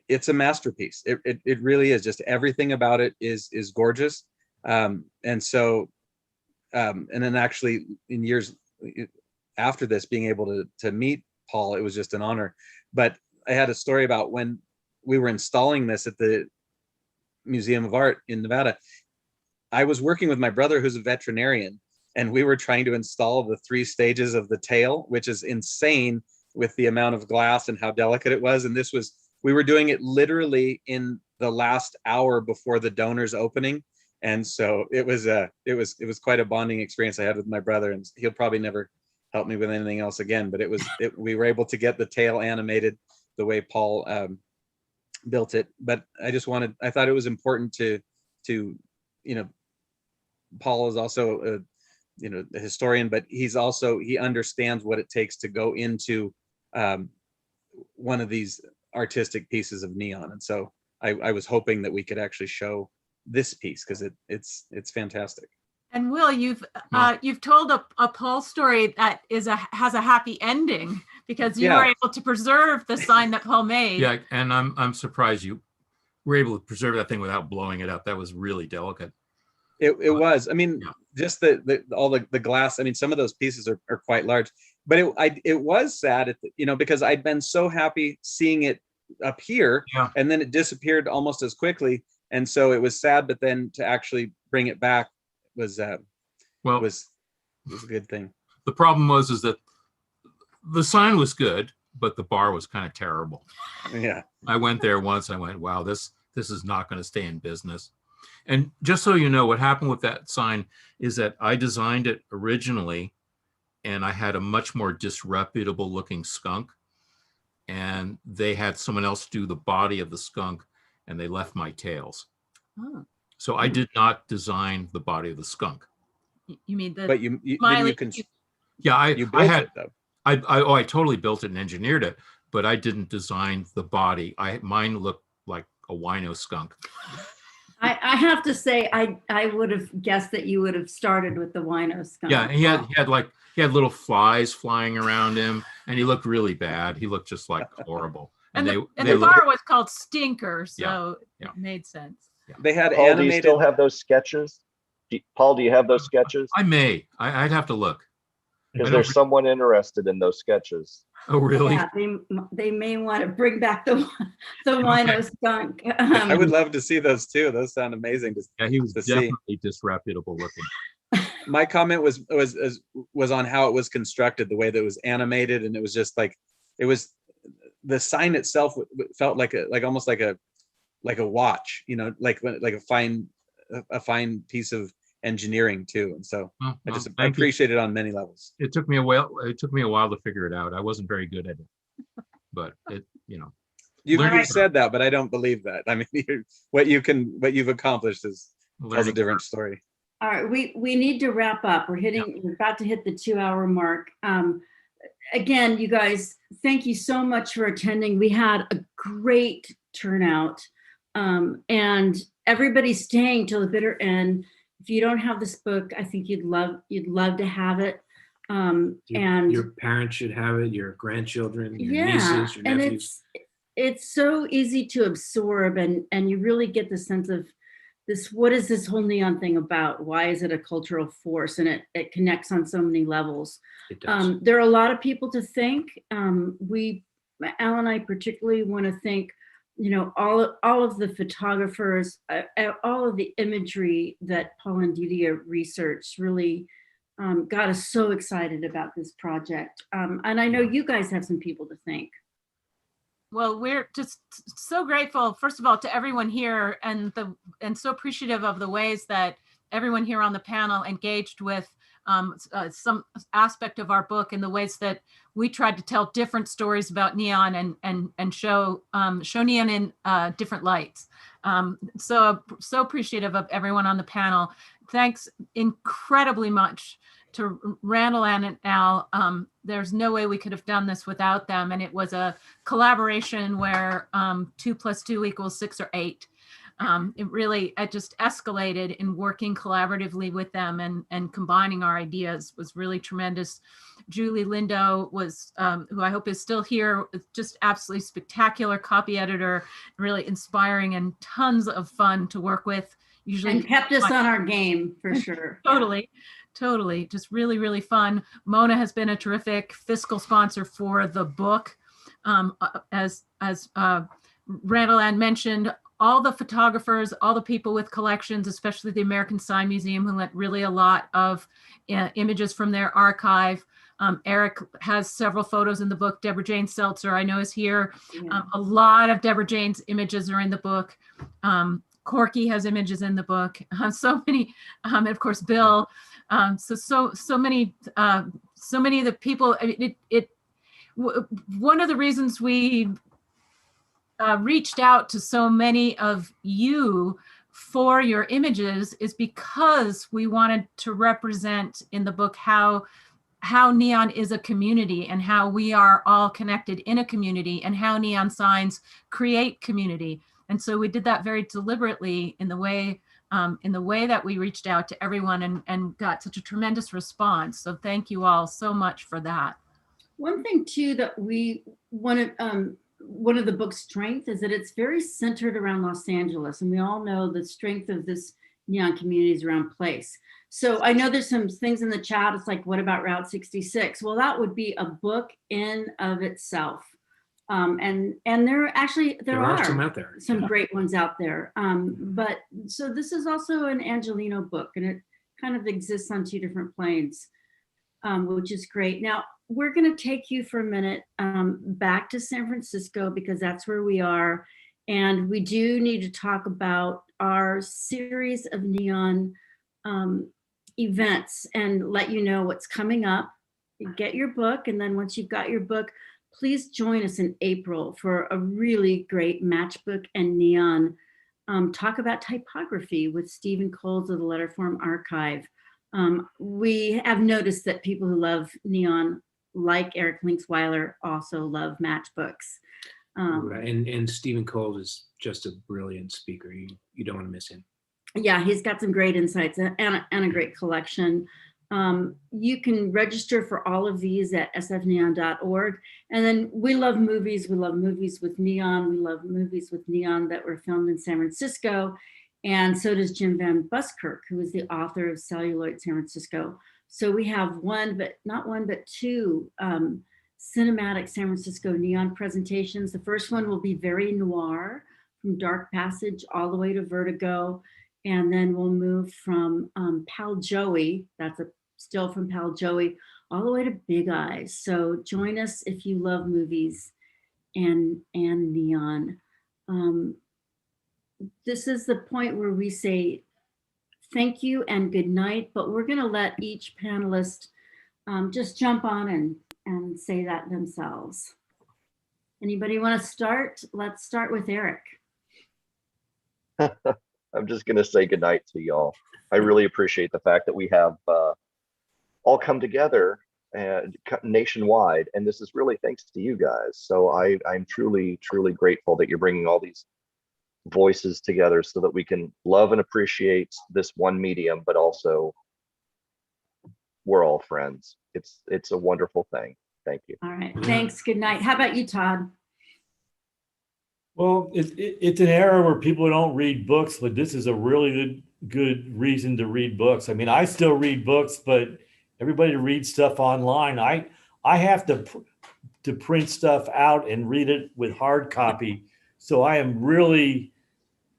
it's a masterpiece. It really is. Just everything about it is gorgeous. And so, and then actually in years after this, being able to meet Paul, it was just an honor. But I had a story about when we were installing this at the Museum of Art in Nevada. I was working with my brother, who's a veterinarian, and we were trying to install the 3 stages of the tail, which is insane with the amount of glass and how delicate it was. And we were doing it literally in the last hour before the donor's opening. And so it was quite a bonding experience I had with my brother, and he'll probably never help me with anything else again, but we were able to get the tail animated the way Paul built it. But I thought it was important to Paul is also a historian, but he understands what it takes to go into one of these artistic pieces of neon. And so I was hoping that we could actually show this piece, because it's fantastic. And Will, you've told a Paul story that has a happy ending because you were able to preserve the sign that Paul made. Yeah, and I'm surprised you were able to preserve that thing without blowing it up. That was really delicate. It was. I mean, just all the glass. I mean, some of those pieces are quite large, but it was sad, because I'd been so happy seeing it up here, and then it disappeared almost as quickly, and so it was sad. But then to actually bring it back was was a good thing. The problem is that the sign was good, but the bar was kind of terrible. Yeah, I went there once. I went, wow, this is not going to stay in business. And just so you know, what happened with that sign is that I designed it originally, and I had a much more disreputable looking skunk, and they had someone else do the body of the skunk, and they left my tails. Oh. So I did not design the body of the skunk. You mean the? But you yeah, I built had it, though. I totally built it and engineered it, but I didn't design the body. Mine looked like a wino skunk. I have to say, I would have guessed that you would have started with the wino skunk. Yeah, he had little flies flying around him, and he looked really bad. He looked just like horrible. And the bar was called Stinker, so it made sense. Yeah. They had Paul, animated. do you still have those sketches? Paul, do you have those sketches? I may. I'd have to look. Because there's someone interested in those sketches. Oh, really? Yeah, they may want to bring back the wino skunk. I would love to see those too. Those sound amazing. Yeah, he was definitely disreputable looking. My comment was on how it was constructed, the way that it was animated, and it was just like the sign itself felt like almost like a watch, like a fine piece of engineering too, and so I appreciate it on many levels. It took me a while. It took me a while to figure it out. I wasn't very good at it, but You've said that, but I don't believe that. I mean, what you've accomplished is a different story. All right, we need to wrap up. We're about to hit the 2-hour mark. Again, you guys, thank you so much for attending. We had a great turnout, and everybody's staying till the bitter end. If you don't have this book, I think you'd love to have it. And your parents should have it, your grandchildren, your nieces, your nephews. And it's so easy to absorb, and you really get the sense of this. What is this whole neon thing about? Why is it a cultural force? And it connects on so many levels. It does. There are a lot of people to thank. Al and I particularly want to thank all of the photographers, all of the imagery that Paul and Didier researched really got us so excited about this project. And I know you guys have some people to thank. Well, we're just so grateful, first of all, to everyone here, and so appreciative of the ways that everyone here on the panel engaged with some aspect of our book, and the ways that we tried to tell different stories about neon and show neon in different lights. So appreciative of everyone on the panel. Thanks incredibly much to Randall and Al. There's no way we could have done this without them, and it was a collaboration where 2 + 2 = 6 or 8. It just escalated in working collaboratively with them, and combining our ideas was really tremendous. Julie Lindo was, who I hope is still here, just absolutely spectacular copy editor, really inspiring and tons of fun to work with. Usually, and kept us on our game for sure. Totally. Just really, really fun. Mona has been a terrific fiscal sponsor for the book. As Randall Ann mentioned, all the photographers, all the people with collections, especially the American Sign Museum, who lent really a lot of images from their archive. Eric has several photos in the book. Deborah Jane Seltzer, I know, is here. Yeah. A lot of Deborah Jane's images are in the book. Corky has images in the book. So many, and of course, Bill. So many of the people. I mean, one of the reasons we reached out to so many of you for your images is because we wanted to represent in the book how neon is a community, and how we are all connected in a community, and how neon signs create community. And so we did that very deliberately in the way in the way that we reached out to everyone and got such a tremendous response. So thank you all so much for that. One thing too that we wanted, one of the book's strength is that it's very centered around Los Angeles, and we all know the strength of this neon community is around place. So I know there's some things in the chat. It's like, what about Route 66? Well, that would be a book in of itself. And there are some out there. some great ones out there. But so this is also an Angelino book, and it kind of exists on two different planes, which is great. Now we're going to take you for a minute back to San Francisco, because that's where we are. And we do need to talk about our series of neon events and let you know what's coming up. Get your book, and then once you've got your book, please join us in April for a really great matchbook and neon talk about typography with Stephen Coles of the Letterform Archive. We have noticed that people who love neon, like Eric Linksweiler, also love matchbooks. Right. And Stephen Coles is just a brilliant speaker. You don't want to miss him. Yeah, he's got some great insights and a great collection. You can register for all of these at sfneon.org. And then we love movies. We love movies with neon. We love movies with neon that were filmed in San Francisco. And so does Jim Van Buskirk, who is the author of Celluloid San Francisco. So we have not one, but two cinematic San Francisco neon presentations. The first one will be very noir, from Dark Passage all the way to Vertigo. And then we'll move from Pal Joey, that's a still from Pal Joey, all the way to Big Eyes. So join us if you love movies and neon. This is the point where we say thank you and good night, but we're gonna let each panelist just jump on and say that themselves. Anybody want to start? Let's start with Eric. I'm just going to say goodnight to y'all. I really appreciate the fact that we have all come together and nationwide, and this is really thanks to you guys. So I'm truly, truly grateful that you're bringing all these voices together so that we can love and appreciate this one medium, but also we're all friends. It's a wonderful thing. Thank you. All right, thanks. Good night. How about you, Todd? Well, it's an era where people don't read books, but this is a really good reason to read books. I mean, I still read books, but everybody reads stuff online. I have to print stuff out and read it with hard copy. So I am really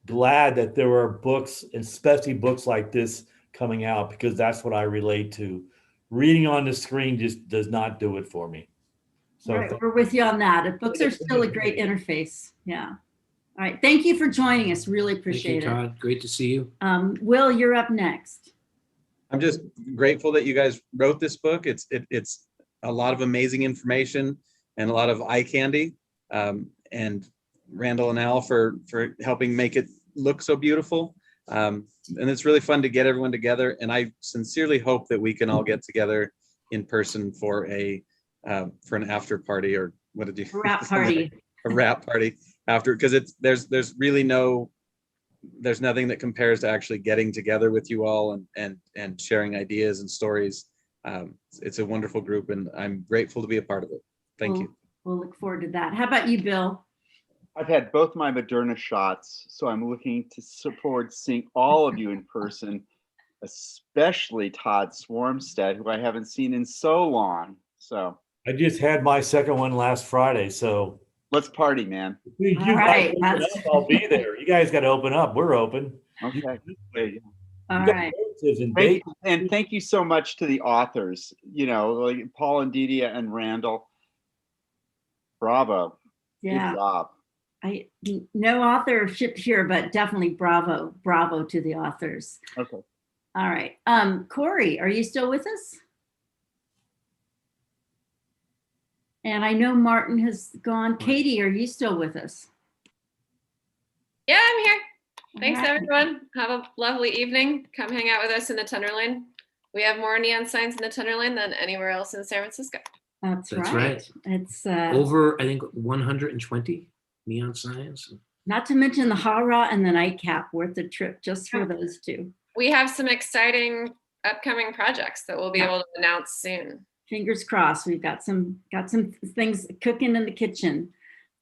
glad that there are books, especially books like this, coming out, because that's what I relate to. Reading on the screen just does not do it for me. So right, we're with you on that. Books are still a great interface. Yeah. All right. Thank you for joining us. Really appreciate it. Thank you, Todd. Great to see you. Will, you're up next. I'm just grateful that you guys wrote this book. It's a lot of amazing information and a lot of eye candy. And Randall and Al for helping make it look so beautiful. And it's really fun to get everyone together. And I sincerely hope that we can all get together in person for an after party, or what did you? Wrap party. A wrap party after, because there's nothing that compares to actually getting together with you all and sharing ideas and stories. It's a wonderful group, and I'm grateful to be a part of it. Thank you. We'll look forward to that. How about you, Bill? I've had both my Moderna shots, so I'm looking to support seeing all of you in person, especially Todd Swarmstead, who I haven't seen in so long. So I just had my second one last Friday, so let's party, man. You All right, guys open up, I'll be there. You guys got to open up. We're open. Okay. All right. And thank you so much to the authors, like Paul and Didia and Randall. Bravo. Yeah. Good job. No authorship here, but definitely bravo to the authors. Okay. All right. Corey, are you still with us? And I know Martin has gone. Katie, are you still with us? Yeah, I'm here. Thanks, All right. everyone. Have a lovely evening. Come hang out with us in the Tenderloin. We have more neon signs in the Tenderloin than anywhere else in San Francisco. That's right. right. It's over, I think, 120 neon signs. Not to mention the hara and the nightcap, worth the trip just for those two. We have some exciting upcoming projects that we'll be able to announce soon. Fingers crossed. We've got some things cooking in the kitchen.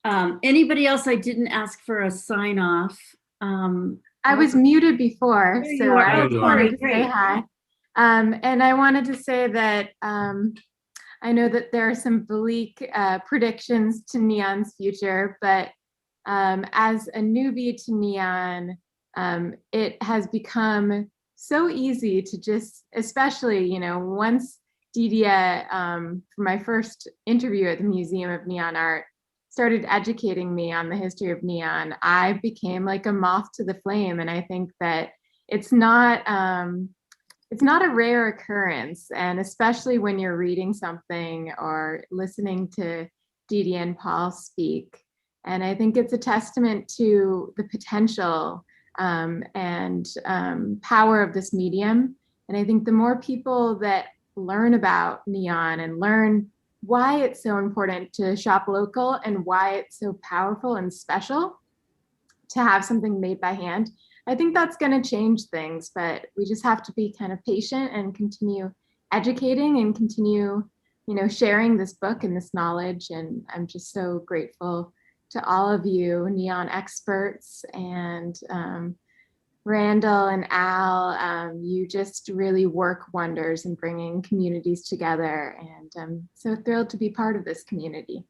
Anybody else I didn't ask for a sign off? I was muted before, There so you are. I Oh, just wanted to great. say hi. And I wanted to say that I know that there are some bleak predictions to Neon's future, but as a newbie to Neon, it has become so easy to just, especially, you know, once Didia, for my first interview at the Museum of Neon Art, started educating me on the history of neon, I became like a moth to the flame. And I think that it's not a rare occurrence. And especially when you're reading something or listening to Didi and Paul speak. And I think it's a testament to the potential and power of this medium. And I think the more people that learn about neon and learn why it's so important to shop local and why it's so powerful and special to have something made by hand, I think that's going to change things, but we just have to be kind of patient and continue educating and continue, you know, sharing this book and this knowledge. And I'm just so grateful to all of you neon experts and Randall and Al. You just really work wonders in bringing communities together, and I'm so thrilled to be part of this community.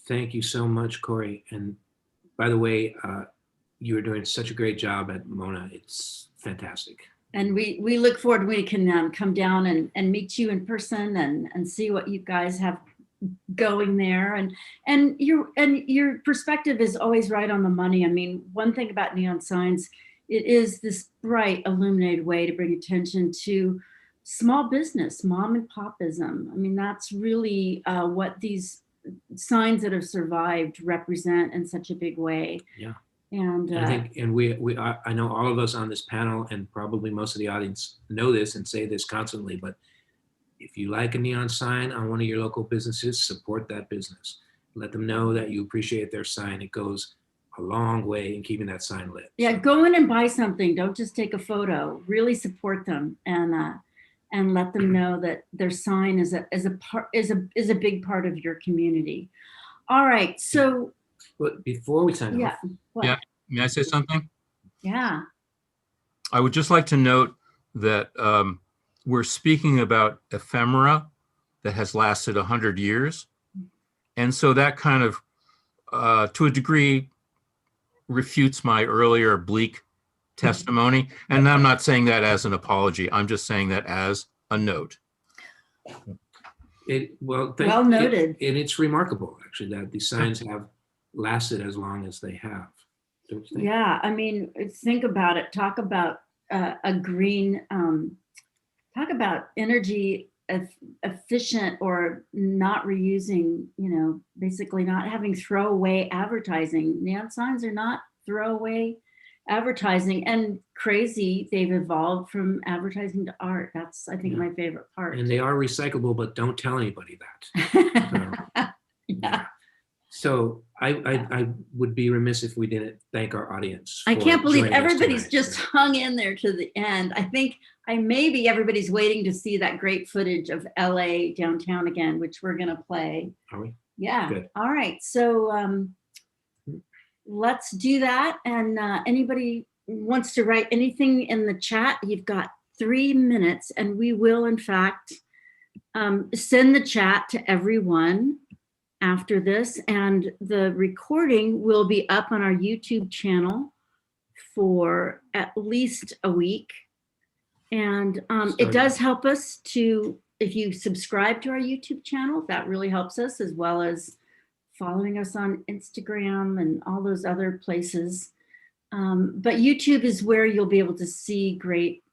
Thank you so much, Corey. And by the way, you are doing such a great job at Mona. It's fantastic. And we look forward when we can come down and meet you in person and see what you guys have going there. And your perspective is always right on the money. I mean, one thing about neon signs, it is this bright, illuminated way to bring attention to small business, mom and popism. I mean, that's really what these signs that have survived represent in such a big way. Yeah. And I think, and I know all of us on this panel and probably most of the audience know this and say this constantly, but if you like a neon sign on one of your local businesses, support that business. Let them know that you appreciate their sign. It goes a long way in keeping that sign lit. Yeah, go in and buy something. Don't just take a photo. Really support them and let them know that their sign is a big part of your community. All right, so. But before we sign off. What? Yeah, may I say something? Yeah. I would just like to note that we're speaking about ephemera that has lasted 100 years. And so that kind of, to a degree, refutes my earlier bleak testimony. And I'm not saying that as an apology. I'm just saying that as a note. Well noted. And it's remarkable, actually, that these signs have lasted as long as they have. Don't you think? Yeah, I mean, think about it. Talk about a green, talk about energy efficient or not reusing, you know, basically not having throwaway advertising. Neon signs are not throwaway advertising, and crazy, they've evolved from advertising to art. That's, I think, my favorite part. And they are recyclable, but don't tell anybody that. Yeah. So I would be remiss if we didn't thank our audience. I can't believe joining us everybody's tonight. just hung in there to the end. I think maybe everybody's waiting to see that great footage of LA downtown again, which we're gonna play. Are we? Yeah. Good. All right. So let's do that. And anybody wants to write anything in the chat, you've got 3 minutes, and we will, in fact, send the chat to everyone after this. And the recording will be up on our YouTube channel for at least a week. And it does help us to, if you subscribe to our YouTube channel, that really helps us, as well as following us on Instagram and all those other places. But YouTube is where you'll be able to see great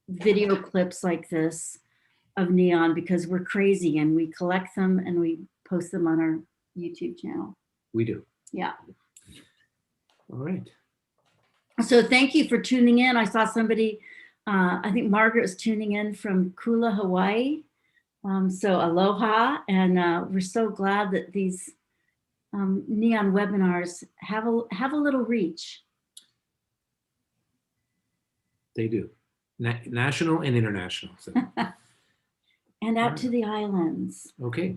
video clips like this of neon, because we're crazy and we collect them and we post them on our YouTube channel. We do. Yeah. All right. So thank you for tuning in. I saw somebody, I think Margaret was tuning in from Kula, Hawaii. So aloha, and we're so glad that these neon webinars have a little reach. They do. National and international. So. And out to the islands. Okay.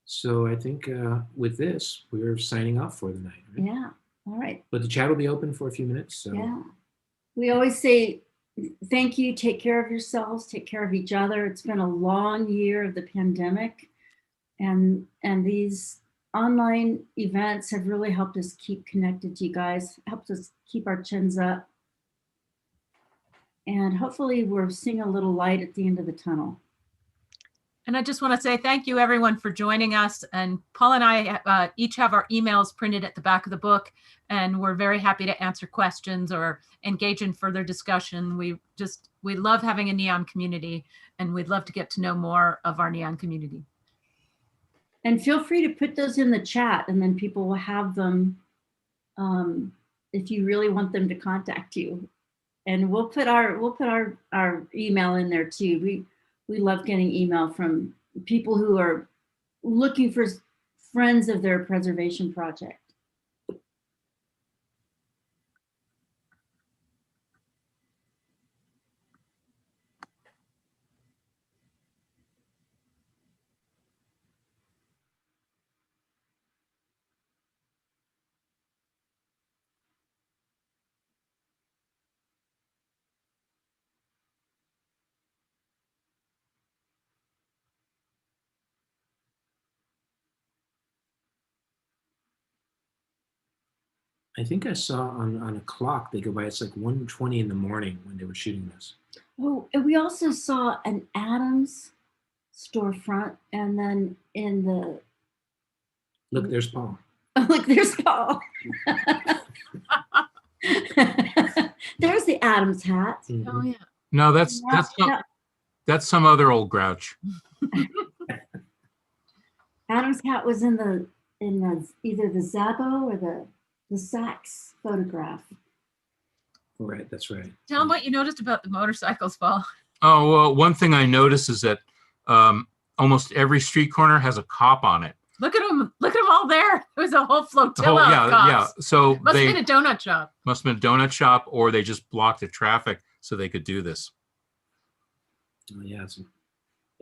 So I think with this, we're signing off for the night. Right? Yeah. All right. But the chat will be open for a few minutes. So. Yeah. We always say thank you. Take care of yourselves. Take care of each other. It's been a long year of the pandemic, and these online events have really helped us keep connected to you guys. Helped us keep our chins up, and hopefully we're seeing a little light at the end of the tunnel. And I just want to say thank you, everyone, for joining us. And Paul and I each have our emails printed at the back of the book, and we're very happy to answer questions or engage in further discussion. We love having a neon community, and we'd love to get to know more of our neon community. And feel free to put those in the chat, and then people will have them if you really want them to contact you. And we'll put our email in there too. We love getting email from people who are looking for friends of their preservation project. I think I saw on a clock they go by. It's like 1:20 in the morning when they were shooting this. Oh, and we also saw an Adams storefront, and then in the Look, there's Paul. oh, look, there's Paul. There's the Adams hat. Mhm. Oh, yeah. No, that's some other old grouch. Adams hat was in the either the Zabo or the Saks photograph. Right, that's right. Tell them what you noticed about the motorcycles, Paul. Oh, well, one thing I noticed is that almost every street corner has a cop on it. Look at them all there. It was a whole flotilla Oh, yeah, of cops. yeah. So Must have been a donut shop. Must have been a donut shop, or they just blocked the traffic so they could do this. Oh, yeah, some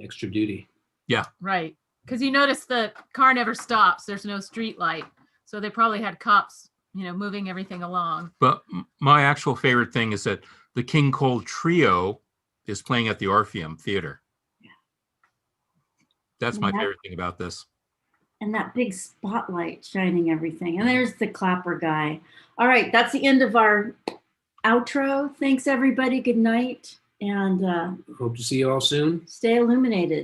extra duty. Yeah. Right. Because you notice the car never stops. There's no street light. So they probably had cops, moving everything along. But my actual favorite thing is that the King Cole Trio is playing at the Orpheum Theater. That's my favorite thing about this. And that big spotlight shining everything. And there's the clapper guy. All right, that's the end of our outro. Thanks, everybody. Good night. And Hope to see you all soon. stay illuminated.